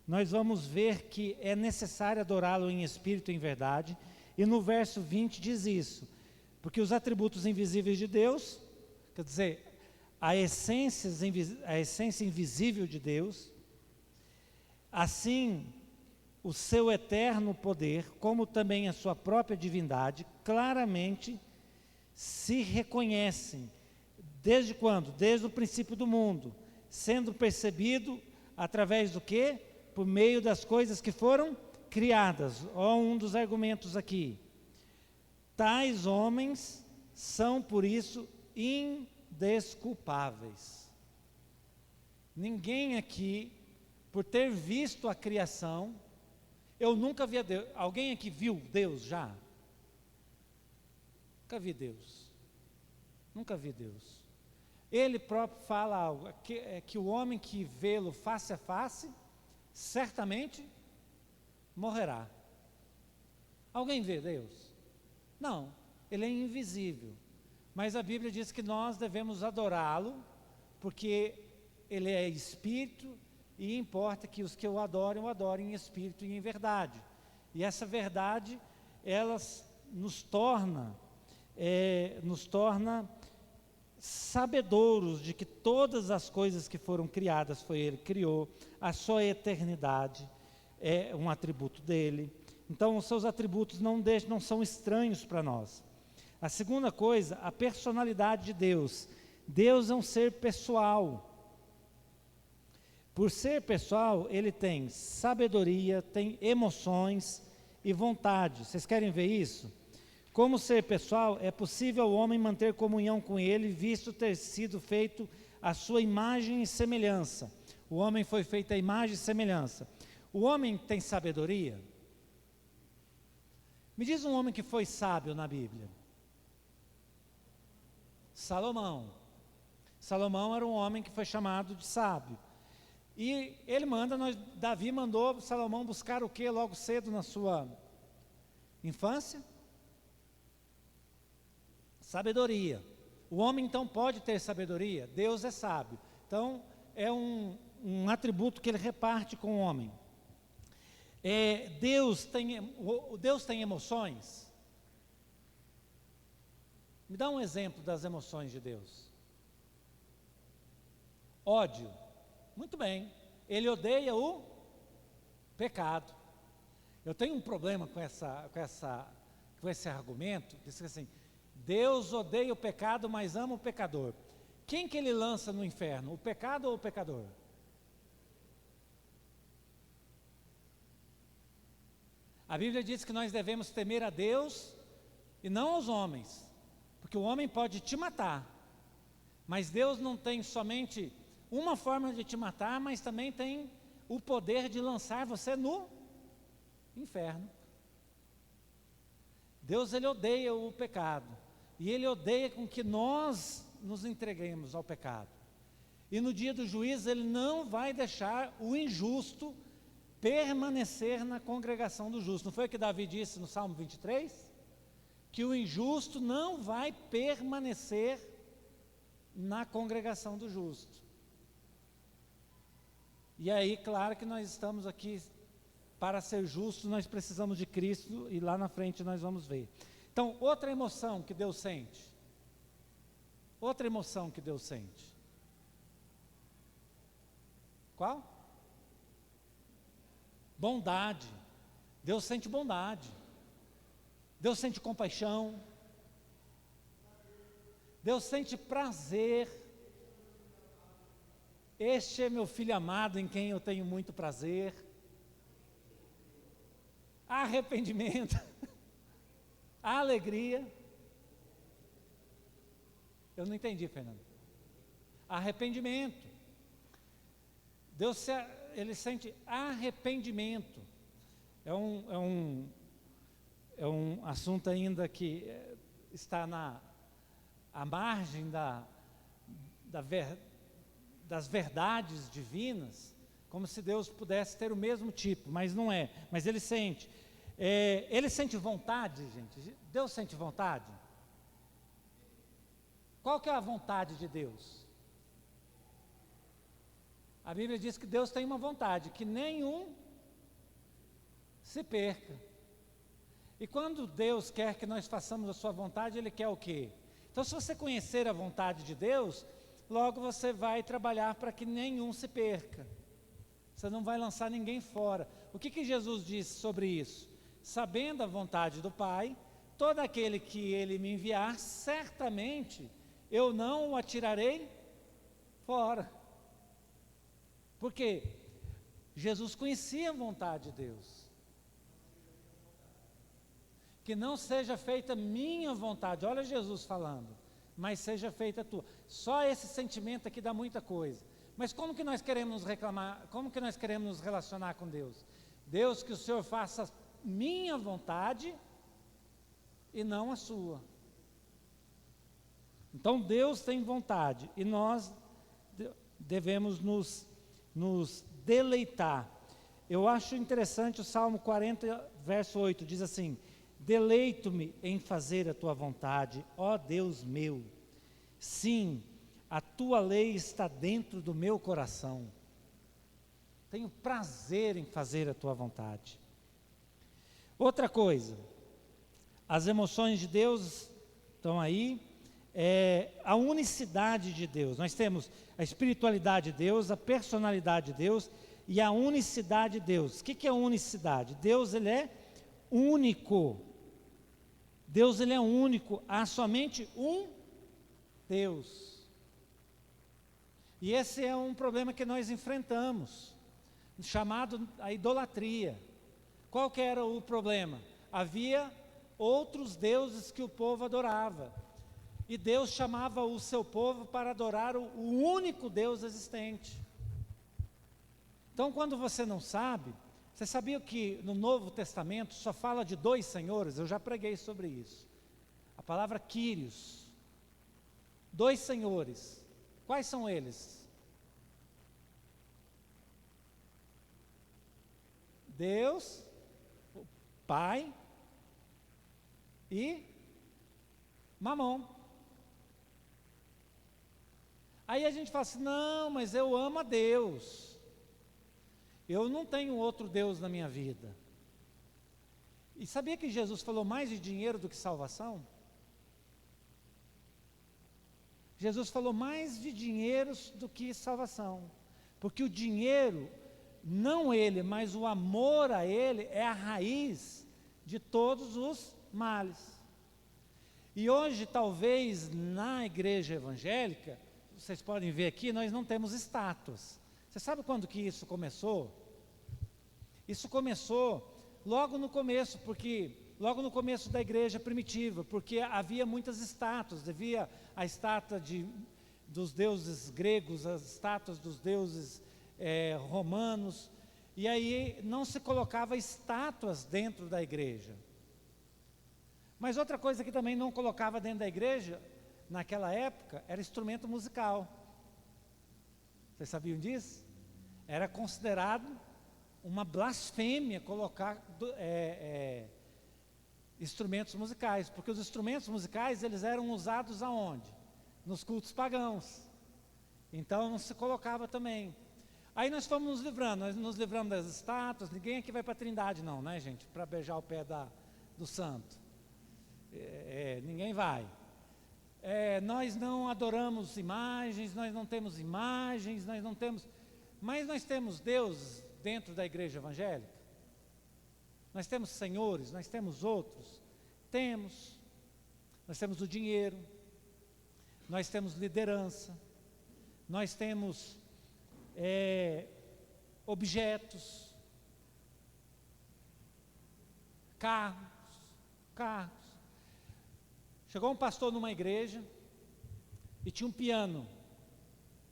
nós vamos ver que é necessário adorá-lo em espírito e em verdade. E no verso 20 diz isso, porque os atributos invisíveis de Deus, quer dizer, a essência invisível de Deus, assim o seu eterno poder, como também a sua própria divindade, claramente se reconhecem. Desde quando? Desde o princípio do mundo, sendo percebido através do quê? Por meio das coisas que foram criadas. Ó, um dos argumentos aqui. Tais homens são por isso indesculpáveis. Ninguém aqui, por ter visto a criação, eu nunca vi a Deus. Alguém aqui viu Deus já? Nunca vi Deus. Nunca vi Deus. Ele próprio fala algo, que o homem que vê-lo face a face, certamente morrerá. Alguém vê Deus? Não, ele é invisível. Mas a Bíblia diz que nós devemos adorá-lo, porque ele é espírito, e importa que os que o adorem em espírito e em verdade. E essa verdade, ela nos torna sabedouros de que todas as coisas que foram criadas foi Ele que criou, a sua eternidade é um atributo dele. Então, os seus atributos não são estranhos para nós. A segunda coisa, a personalidade de Deus. Deus é um ser pessoal. Por ser pessoal, ele tem sabedoria, tem emoções e vontade. Vocês querem ver isso? Como ser pessoal, é possível ao homem manter comunhão com ele, visto ter sido feito a sua imagem e semelhança. O homem foi feito à imagem e semelhança. O homem tem sabedoria? Me diz um homem que foi sábio na Bíblia. Salomão. Salomão era um homem que foi chamado de sábio. E ele Davi mandou Salomão buscar o que logo cedo na sua infância? Sabedoria. O homem então pode ter sabedoria? Deus é sábio. Então é um atributo que ele reparte com o homem. Deus tem emoções? Me dá um exemplo das emoções de Deus. Ódio. Muito bem, ele odeia o pecado. Eu tenho um problema com esse argumento, que diz assim, Deus odeia o pecado, mas ama o pecador. Quem que ele lança no inferno, o pecado ou o pecador? A Bíblia diz que nós devemos temer a Deus e não aos homens, porque o homem pode te matar, mas Deus não tem somente uma forma de te matar, mas também tem o poder de lançar você no inferno. Deus, ele odeia o pecado, e ele odeia com que nós nos entreguemos ao pecado. E no dia do juízo, ele não vai deixar o injusto permanecer na congregação do justo. Não foi o que Davi disse no Salmo 23? Que o injusto não vai permanecer na congregação do justo. E aí, claro que nós estamos aqui, para ser justos, nós precisamos de Cristo, e lá na frente nós vamos ver. Então, outra emoção que Deus sente. Outra emoção que Deus sente. Qual? Bondade. Deus sente bondade. Deus sente compaixão. Deus sente prazer. Este é meu filho amado, em quem eu tenho muito prazer. Arrependimento. Alegria. Eu não entendi, Fernando. Arrependimento. Deus, ele sente arrependimento. É um assunto ainda que está à margem das verdades divinas, como se Deus pudesse ter o mesmo tipo, mas não é. Mas ele sente. Ele sente vontade, gente. Deus sente vontade? Qual que é a vontade de Deus? A Bíblia diz que Deus tem uma vontade, que nenhum se perca. E quando Deus quer que nós façamos a sua vontade, Ele quer o quê? Então, se você conhecer a vontade de Deus, logo você vai trabalhar para que nenhum se perca. Você não vai lançar ninguém fora. O que Jesus disse sobre isso? Sabendo a vontade do Pai, todo aquele que Ele me enviar, certamente eu não o atirarei fora. Porque Jesus conhecia a vontade de Deus. que não seja feita minha vontade, olha Jesus falando, mas seja feita a tua. Só esse sentimento aqui dá muita coisa. Mas como que nós queremos nos reclamar, como que nós queremos nos relacionar com Deus? Deus, que o Senhor faça minha vontade e não a sua. Então Deus tem vontade e nós devemos nos deleitar. Eu acho interessante o Salmo 40, verso 8, diz assim: deleito-me em fazer a tua vontade, ó Deus meu. Sim, a tua lei está dentro do meu coração. Tenho prazer em fazer a tua vontade. Outra coisa, as emoções de Deus estão aí, a unicidade de Deus. Nós temos a espiritualidade de Deus, a personalidade de Deus e a unicidade de Deus. O que é unicidade? Deus, ele é único. Deus, ele é único. Há somente um Deus. E esse é um problema que nós enfrentamos, chamado a idolatria. Qual que era o problema? Havia outros deuses que o povo adorava. E Deus chamava o seu povo para adorar o único Deus existente. Então, quando você não sabe, você sabia que no Novo Testamento só fala de 2 senhores? Eu já preguei sobre isso. A palavra Kyrios. 2 senhores. Quais são eles? Deus, o Pai e Mamon. Aí a gente fala assim, não, mas eu amo a Deus. Eu não tenho outro Deus na minha vida. E sabia que Jesus falou mais de dinheiro do que salvação? Jesus falou mais de dinheiro do que salvação. Porque o dinheiro, não ele, mas o amor a ele é a raiz de todos os males. E hoje, talvez, na igreja evangélica, vocês podem ver aqui, nós não temos estátuas. Você sabe quando que isso começou? Isso começou logo no começo, logo no começo da igreja primitiva, porque havia muitas estátuas, havia a estátua dos deuses gregos, as estátuas dos deuses romanos, e aí não se colocava estátuas dentro da igreja. Mas outra coisa que também não colocava dentro da igreja, naquela época, era instrumento musical. Vocês sabiam disso? Era considerado uma blasfêmia colocar instrumentos musicais, porque os instrumentos musicais, eles eram usados aonde? Nos cultos pagãos. Então não se colocava também. Aí nós fomos nos livrando, nós nos livramos das estátuas. Ninguém aqui vai para a Trindade não, né, gente? Para beijar o pé do santo. Ninguém vai. Nós não adoramos imagens, nós não temos imagens, mas nós temos Deus dentro da igreja evangélica. Nós temos senhores, nós temos outros. Nós temos o dinheiro, nós temos liderança, nós temos objetos, carros. Chegou um pastor numa igreja e tinha um piano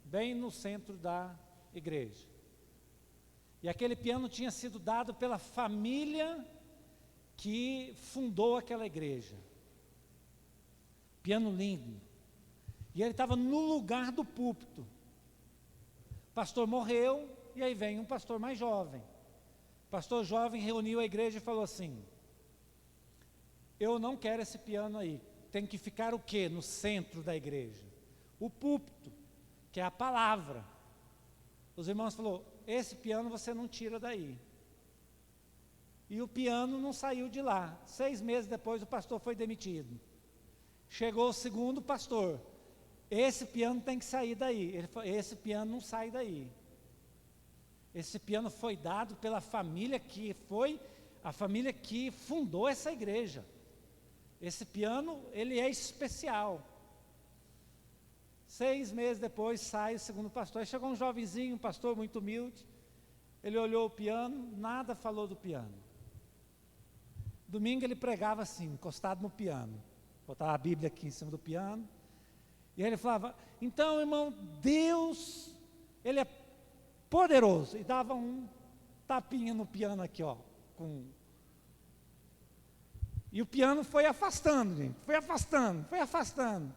bem no centro da igreja. E aquele piano tinha sido dado pela família que fundou aquela igreja. Piano lindo. E ele estava no lugar do púlpito. O pastor morreu e aí vem um pastor mais jovem. O pastor jovem reuniu a igreja e falou assim: eu não quero esse piano aí. Tem que ficar o quê? No centro da igreja. O púlpito, que é a palavra. Os irmãos falaram: esse piano você não tira daí. E o piano não saiu de lá. 6 meses depois o pastor foi demitido. Chegou o segundo pastor: esse piano tem que sair daí. Ele falou: esse piano não sai daí. Esse piano foi dado pela família que foi a família que fundou essa igreja. Esse piano, ele é especial. 6 meses depois sai o segundo pastor. Aí chegou um jovenzinho, um pastor muito humilde. Ele olhou o piano, nada falou do piano. domingo ele pregava assim, encostado no piano. Botava a Bíblia aqui em cima do piano. E ele falava, então, irmão, Deus, Ele é poderoso. E dava um tapinha no piano aqui, ó. E o piano foi afastando, gente. Foi afastando, foi afastando.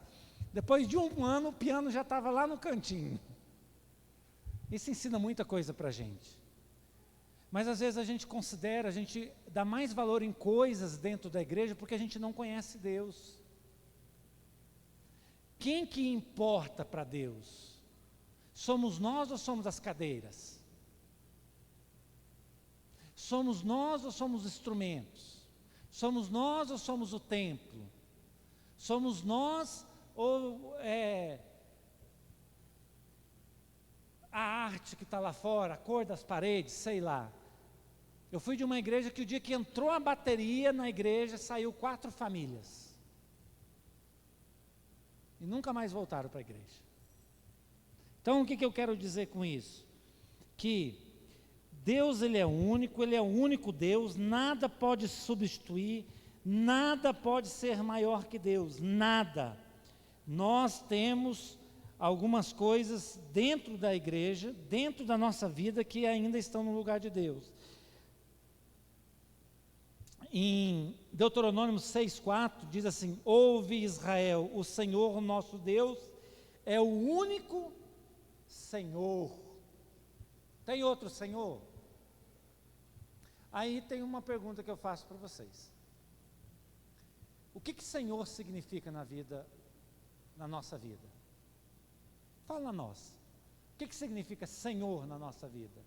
Depois de um ano, o piano já estava lá no cantinho. Isso ensina muita coisa para a gente. Mas às vezes a gente considera, a gente dá mais valor em coisas dentro da igreja porque a gente não conhece Deus. Quem que importa para Deus? Somos nós ou somos as cadeiras? Somos nós ou somos instrumentos? Somos nós ou somos o templo? Somos nós ou a arte que está lá fora, a cor das paredes, sei lá. Eu fui de uma igreja que o dia que entrou a bateria na igreja, saiu 4 famílias. E nunca mais voltaram para a igreja. Então o que eu quero dizer com isso? Que Deus Ele é único, Ele é o único Deus, nada pode substituir, nada pode ser maior que Deus, nada. Nós temos algumas coisas dentro da igreja, dentro da nossa vida, que ainda estão no lugar de Deus. Em Deuteronômio 6,4 diz assim: ouve Israel, o Senhor nosso Deus é o único Senhor. Tem outro Senhor? Aí tem uma pergunta que eu faço para vocês. O que Senhor significa na nossa vida? Fala a nós. O que significa Senhor na nossa vida?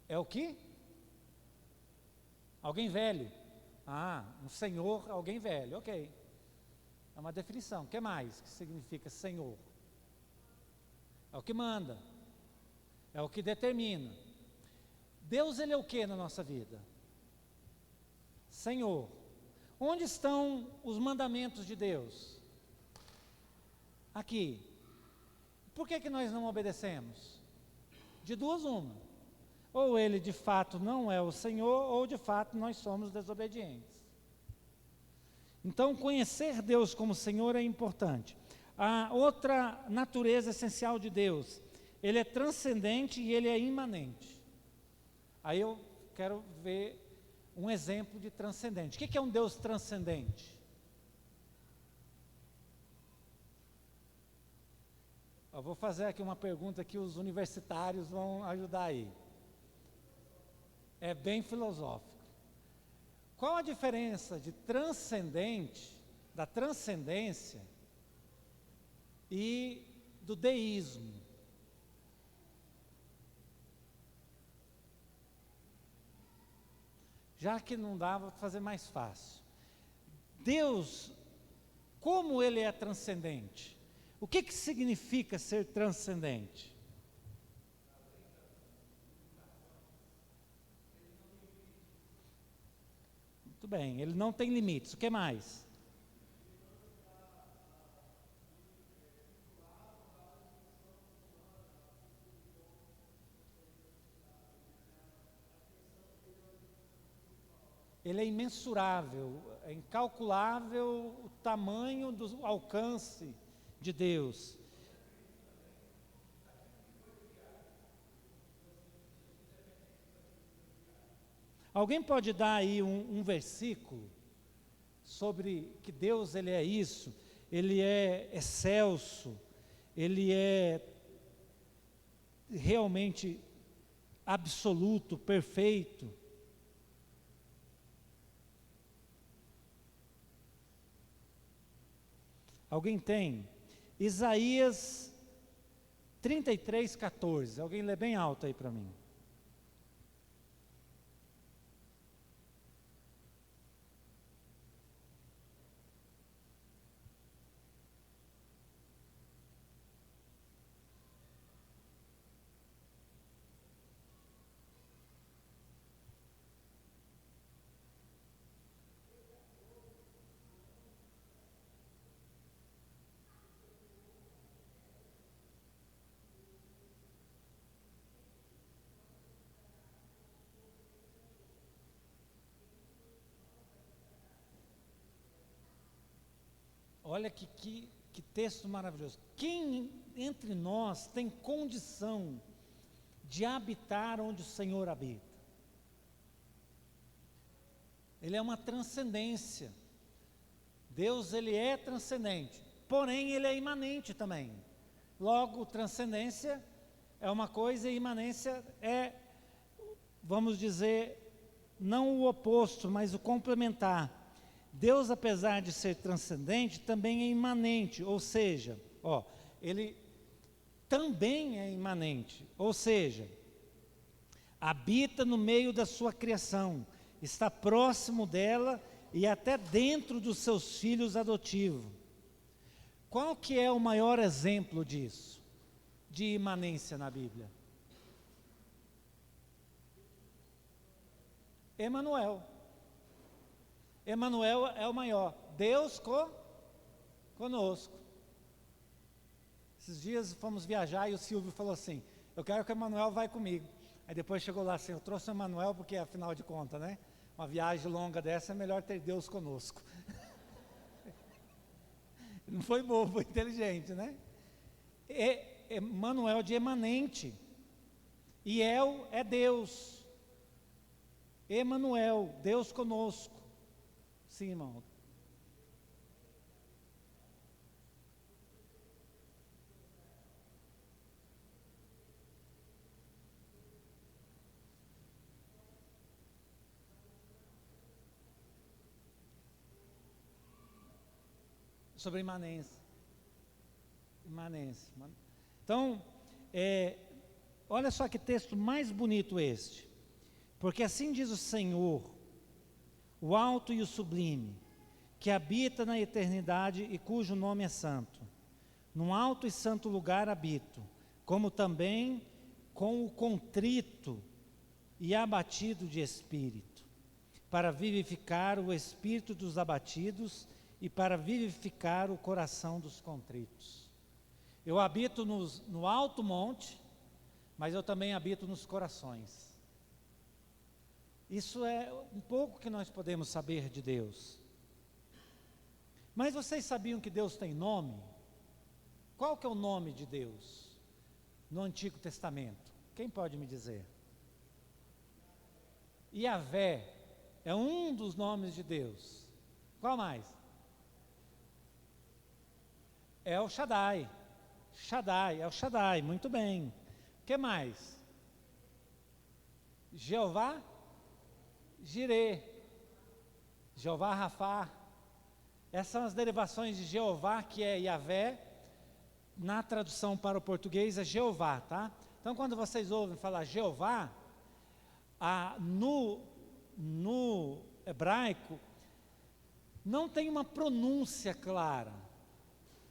É o quê? Alguém velho. Um Senhor, alguém velho, ok. É uma definição. O que mais que significa Senhor? É o que manda. É o que determina. Deus, Ele é o que na nossa vida? Senhor. Onde estão os mandamentos de Deus? Aqui. Por que nós não obedecemos? De duas uma. Ou Ele de fato não é o Senhor, ou de fato nós somos desobedientes. Então conhecer Deus como Senhor é importante. A outra natureza essencial de Deus, Ele é transcendente e Ele é imanente. Aí eu quero ver um exemplo de transcendente. O que é um Deus transcendente? Eu vou fazer aqui uma pergunta que os universitários vão ajudar aí. É bem filosófico. Qual a diferença de transcendente, da transcendência e do deísmo? Já que não dá, vou fazer mais fácil. Deus, como Ele é transcendente? O que significa ser transcendente? Muito bem, Ele não tem limites. O que mais? Ele é imensurável, é incalculável o tamanho do alcance de Deus. Alguém pode dar aí um versículo sobre que Deus Ele é isso, Ele é excelso, Ele é realmente absoluto, perfeito? Alguém tem? Isaías 33:14. Alguém lê bem alto aí para mim. olha que texto maravilhoso. Quem entre nós tem condição de habitar onde o Senhor habita? Ele é uma transcendência. Deus, ele é transcendente, porém ele é imanente também. Logo, transcendência é uma coisa e imanência é, vamos dizer, não o oposto, mas o complementar. Deus, apesar de ser transcendente, também é imanente, ou seja, ele também é imanente, ou seja, habita no meio da sua criação, está próximo dela e até dentro dos seus filhos adotivos. Qual que é o maior exemplo disso, de imanência na Bíblia? Emanuel. Emanuel é o maior. Deus conosco. Esses dias fomos viajar e o Silvio falou assim: eu quero que o Emanuel vai comigo. Aí depois chegou lá assim: eu trouxe o Emanuel porque afinal de contas, né? Uma viagem longa dessa é melhor ter Deus conosco. Não foi bobo, foi inteligente, né? Emanuel de emanente. E El é Deus. Emanuel, Deus conosco. Sim, irmão. Sobre imanência. Imanência. Então, olha só que texto mais bonito este. Porque assim diz o Senhor, o alto e o sublime, que habita na eternidade e cujo nome é santo. Num alto e santo lugar habito, como também com o contrito e abatido de espírito, para vivificar o espírito dos abatidos e para vivificar o coração dos contritos. Eu habito no alto monte, mas eu também habito nos corações. Isso é um pouco que nós podemos saber de Deus. Mas vocês sabiam que Deus tem nome? Qual que é o nome de Deus no Antigo Testamento? Quem pode me dizer? Yahvé é um dos nomes de Deus. Qual mais? El Shaddai. El Shaddai, muito bem. O que mais? Jeová Jireh, Jeová Rafá. Essas são as derivações de Jeová, que é Yahvé. Na tradução para o português é Jeová, tá? Então quando vocês ouvem falar Jeová, no hebraico não tem uma pronúncia clara,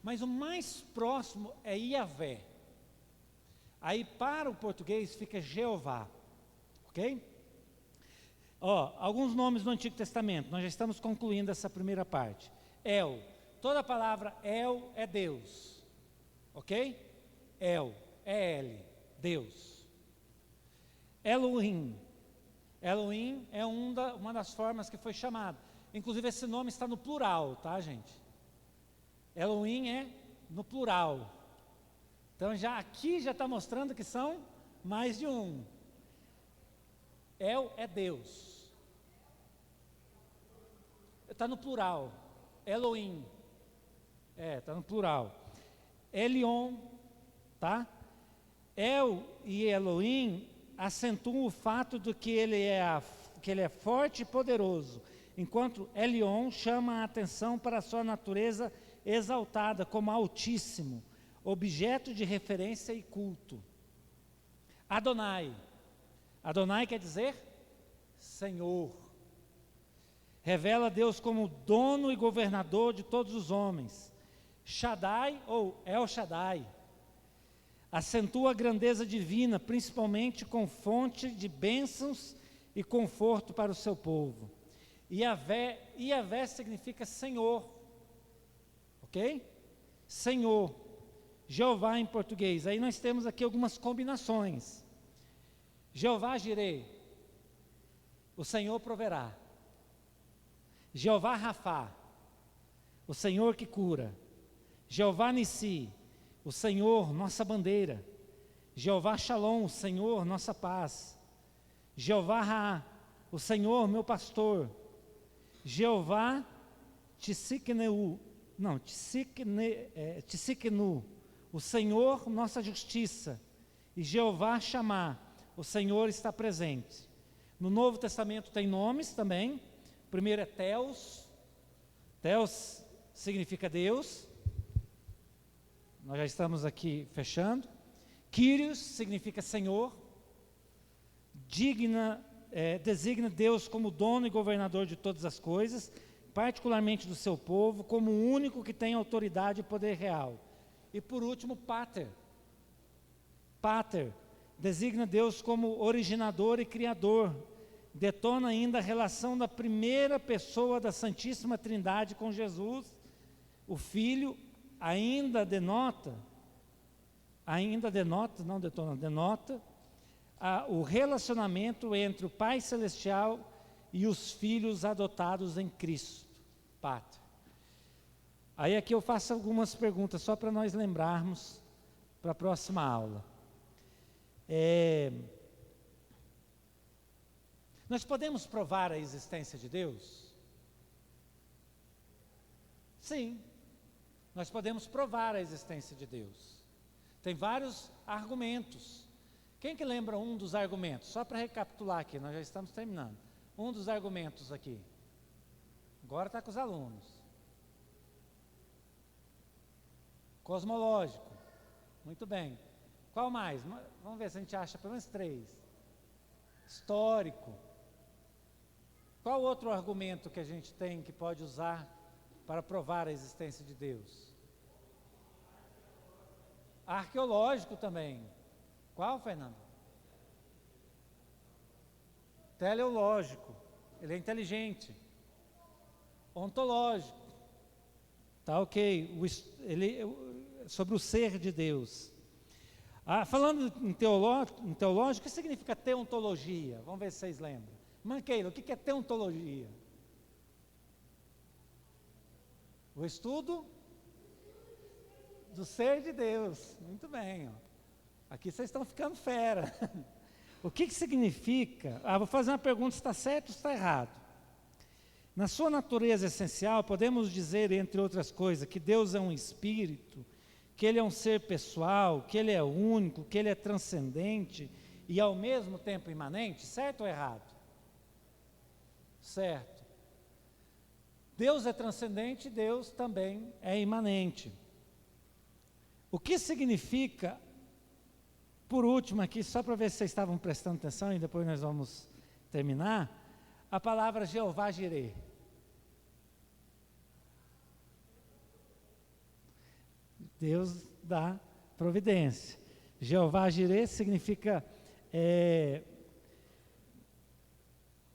mas o mais próximo é Yahvé. Aí para o português fica Jeová, ok? Alguns nomes do Antigo Testamento, nós já estamos concluindo essa primeira parte. El, toda a palavra El é Deus, ok? El, E-L, Deus. Elohim, Elohim é uma das formas que foi chamado. Inclusive esse nome está no plural, tá, gente? Elohim é no plural. Então aqui já está mostrando que são mais de um. El é Deus. Está no plural. Elohim. Está no plural. Elion, tá? El e Elohim acentuam o fato de que ele é forte e poderoso, enquanto Elion chama a atenção para a sua natureza exaltada como altíssimo, objeto de referência e culto. Adonai. Adonai quer dizer Senhor. Revela Deus como dono e governador de todos os homens. Shaddai ou El Shaddai acentua a grandeza divina, principalmente com fonte de bênçãos e conforto para o seu povo. Yahvé significa Senhor, ok? Senhor, Jeová em português. Aí nós temos aqui algumas combinações. Jeová Jireh, o Senhor proverá. Jeová Rafá, o Senhor que cura. Jeová Nissi, o Senhor, nossa bandeira. Jeová Shalom, o Senhor, nossa paz. Jeová Raá, o Senhor, meu pastor. Jeová Tsidkenu, o Senhor, nossa justiça. E Jeová Shammah, o Senhor está presente. No Novo Testamento tem nomes também. O primeiro é Theos. Theos significa Deus. Nós já estamos aqui fechando. Kyrios significa Senhor. Designa Deus como dono e governador de todas as coisas, particularmente do seu povo, como o único que tem autoridade e poder real. E por último, Pater. Pater designa Deus como originador e criador. Detona ainda a relação da primeira pessoa da Santíssima Trindade com Jesus. O Filho denota o relacionamento entre o Pai Celestial e os filhos adotados em Cristo. Pater. Aí aqui eu faço algumas perguntas só para nós lembrarmos para a próxima aula. Nós podemos provar a existência de Deus? Sim, nós podemos provar a existência de Deus. Tem vários argumentos. Quem que lembra um dos argumentos? Só para recapitular aqui, nós já estamos terminando. Um dos argumentos aqui. Agora está com os alunos. Cosmológico. Muito bem. Qual mais? Vamos ver se a gente acha pelo menos 3. Histórico. Qual outro argumento que a gente tem que pode usar para provar a existência de Deus? Arqueológico também. Qual, Fernando? Teleológico. Ele é inteligente. Ontológico. Tá ok. Sobre o ser de Deus. Falando em teológico, o que significa teontologia? Vamos ver se vocês lembram. Manqueira, o que é teontologia? O estudo do ser de Deus. Muito bem. Ó. Aqui vocês estão ficando fera. O que significa? Vou fazer uma pergunta, se está certo ou está errado. Na sua natureza essencial, podemos dizer, entre outras coisas, que Deus é um espírito, que Ele é um ser pessoal, que Ele é único, que Ele é transcendente e ao mesmo tempo imanente, certo ou errado? Certo. Deus é transcendente, Deus também é imanente. O que significa, por último aqui, só para ver se vocês estavam prestando atenção e depois nós vamos terminar, a palavra Jeová Jireh. Deus dá providência. Jeová Jireh significa,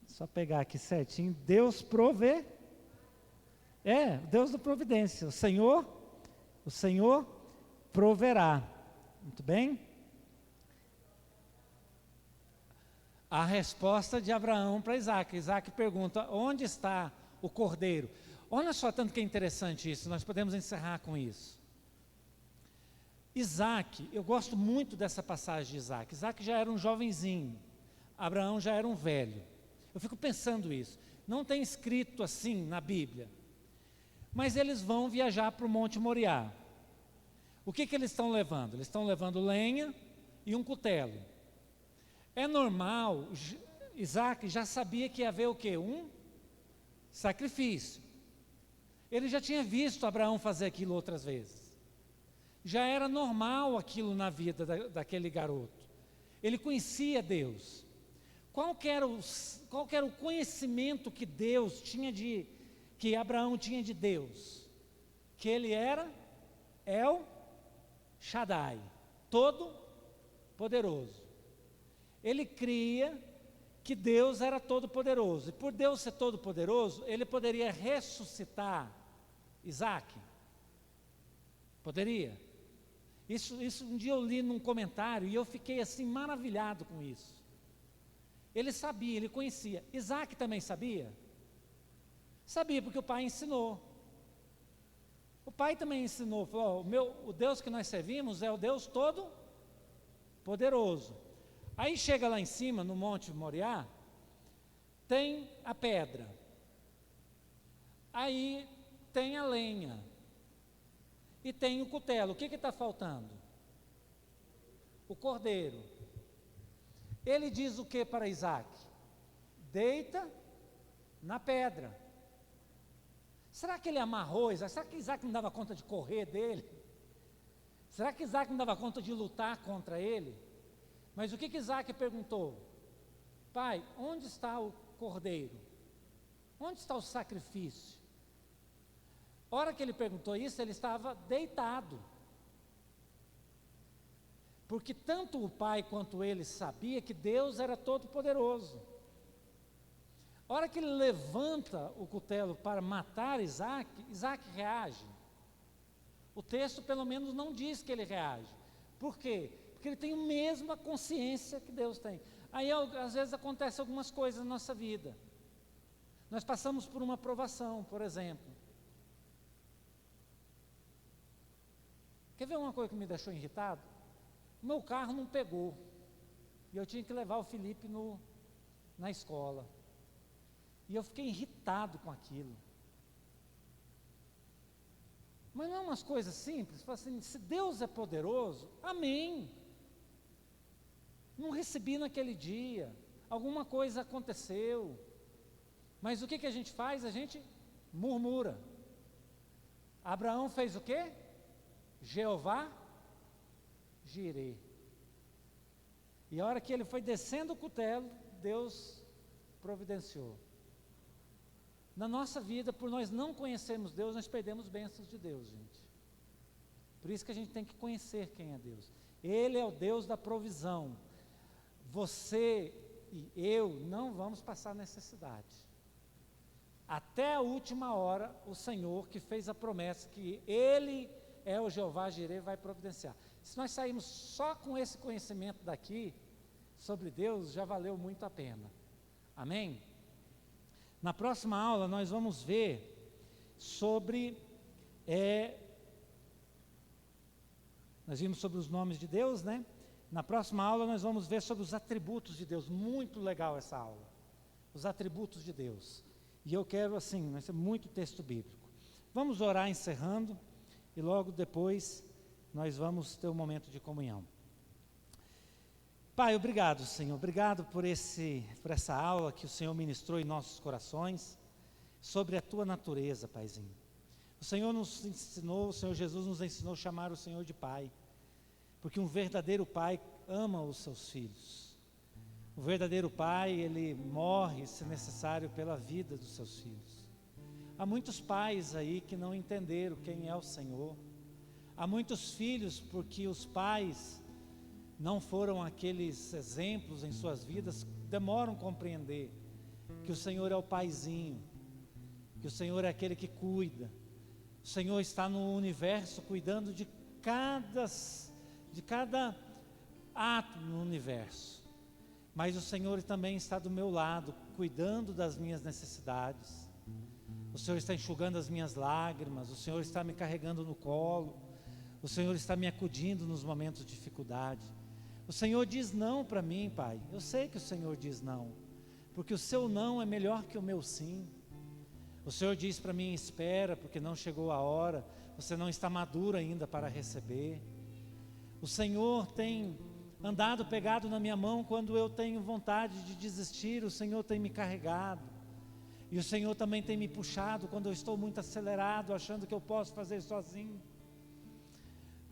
só pegar aqui certinho, Deus provê, Deus da providência, o Senhor proverá. Muito bem? A resposta de Abraão para Isaac. Isaac pergunta, onde está o cordeiro? Olha só tanto que é interessante isso, nós podemos encerrar com isso. Isaac, eu gosto muito dessa passagem de Isaac. Isaac já era um jovenzinho, Abraão já era um velho. Eu fico pensando isso. Não tem escrito assim na Bíblia. Mas eles vão viajar para o Monte Moriá. O que eles estão levando? Eles estão levando lenha e um cutelo. É normal, Isaac já sabia que ia haver o quê? Um sacrifício. Ele já tinha visto Abraão fazer aquilo outras vezes. Já era normal aquilo na vida daquele garoto. Ele conhecia Deus. Qual que era o conhecimento que que Abraão tinha de Deus? Que ele era El Shaddai, todo poderoso. Ele cria que Deus era todo poderoso. E por Deus ser todo poderoso, ele poderia ressuscitar Isaac? Poderia? Isso um dia eu li num comentário e eu fiquei assim maravilhado com isso. Ele sabia, ele conhecia. Isaac também sabia? Sabia porque o pai ensinou. O pai também ensinou, falou, o Deus que nós servimos é o Deus todo poderoso. Aí chega lá em cima, no Monte Moriá, tem a pedra. Aí tem a lenha. E tem o cutelo. O que está faltando? O cordeiro. Ele diz o que para Isaac? Deita na pedra. Será que ele amarrou Isaac? Será que Isaac não dava conta de correr dele? Será que Isaac não dava conta de lutar contra ele? Mas o que Isaac perguntou? Pai, onde está o cordeiro? Onde está o sacrifício? A hora que ele perguntou isso, ele estava deitado. Porque tanto o pai quanto ele sabia que Deus era todo poderoso. A hora que ele levanta o cutelo para matar Isaac, Isaac reage. O texto pelo menos não diz que ele reage. Por quê? Porque ele tem a mesma consciência que Deus tem. Aí às vezes acontecem algumas coisas na nossa vida. Nós passamos por uma provação, por exemplo. Quer ver uma coisa que me deixou irritado? O meu carro não pegou. E eu tinha que levar o Felipe na escola. E eu fiquei irritado com aquilo. Mas não é umas coisas simples. Fala assim, se Deus é poderoso, amém. Não recebi naquele dia. Alguma coisa aconteceu. Mas o que a gente faz? A gente murmura. Abraão fez o quê? Jeová Jireh. E a hora que ele foi descendo o cutelo, Deus providenciou. Na nossa vida, por nós não conhecermos Deus, nós perdemos bênçãos de Deus, gente. Por isso que a gente tem que conhecer quem é Deus. Ele é o Deus da provisão. Você e eu não vamos passar necessidade. Até a última hora, o Senhor que fez a promessa que Ele é o Jeová Jireh vai providenciar. Se nós sairmos só com esse conhecimento daqui, sobre Deus, já valeu muito a pena. Amém? Na próxima aula nós vamos ver sobre, nós vimos sobre os nomes de Deus, né? Na próxima aula nós vamos ver sobre os atributos de Deus. Muito legal essa aula. Os atributos de Deus. E eu quero assim, vai ser muito texto bíblico. Vamos orar encerrando e logo depois nós vamos ter um momento de comunhão. Pai, obrigado, Senhor, obrigado por essa aula que o Senhor ministrou em nossos corações, sobre a Tua natureza, Paizinho. O Senhor nos ensinou, o Senhor Jesus nos ensinou a chamar o Senhor de Pai, porque um verdadeiro Pai ama os seus filhos. O verdadeiro Pai, Ele morre, se necessário, pela vida dos seus filhos. Há muitos pais aí que não entenderam quem é o Senhor. Há muitos filhos porque os pais não foram aqueles exemplos em suas vidas, demoram a compreender que o Senhor é o paizinho, que o Senhor é aquele que cuida. O Senhor está no universo cuidando de cada átomo no universo. Mas o Senhor também está do meu lado, cuidando das minhas necessidades. O Senhor está enxugando as minhas lágrimas, o Senhor está me carregando no colo, o Senhor está me acudindo nos momentos de dificuldade. O Senhor diz não para mim, Pai. Eu sei que o Senhor diz não, porque o seu não é melhor que o meu sim. O Senhor diz para mim, espera, porque não chegou a hora, você não está maduro ainda para receber. O Senhor tem andado pegado na minha mão quando eu tenho vontade de desistir, o Senhor tem me carregado. E o Senhor também tem me puxado quando eu estou muito acelerado, achando que eu posso fazer sozinho.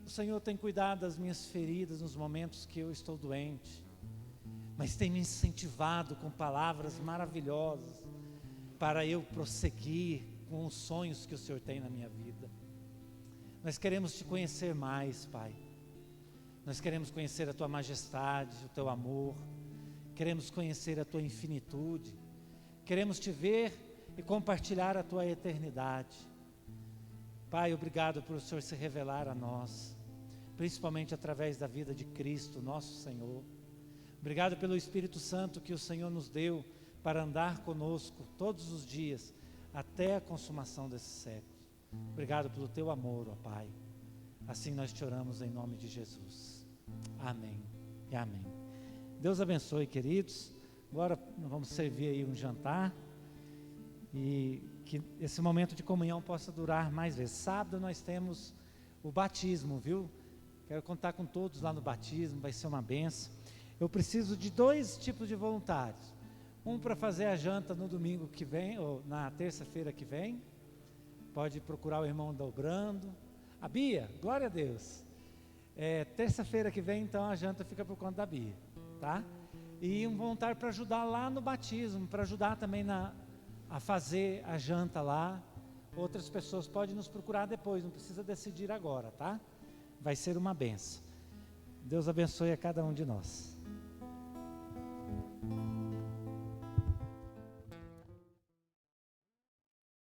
O Senhor tem cuidado das minhas feridas nos momentos que eu estou doente, mas tem me incentivado com palavras maravilhosas para eu prosseguir com os sonhos que o Senhor tem na minha vida. Nós queremos te conhecer mais, Pai. Nós queremos conhecer a Tua majestade, o Teu amor. Queremos conhecer a Tua infinitude. Queremos te ver e compartilhar a Tua eternidade. Pai, obrigado por o Senhor se revelar a nós, principalmente através da vida de Cristo, nosso Senhor. Obrigado pelo Espírito Santo que o Senhor nos deu para andar conosco todos os dias, até a consumação desse século. Obrigado pelo teu amor, ó Pai. Assim nós te oramos em nome de Jesus. Amém e amém. Deus abençoe, queridos. Agora nós vamos servir aí um jantar. E que esse momento de comunhão possa durar mais vezes. Sábado nós temos o batismo, viu? Quero contar com todos lá no batismo, vai ser uma benção. Eu preciso de 2 tipos de voluntários. Um para fazer a janta no domingo que vem, ou na terça-feira que vem. Pode procurar o irmão Dobrando. A Bia, glória a Deus. Terça-feira que vem, então, a janta fica por conta da Bia, tá? E um voluntário para ajudar lá no batismo, para ajudar também a fazer a janta lá. Outras pessoas podem nos procurar depois, não precisa decidir agora, tá? Vai ser uma benção. Deus abençoe a cada um de nós.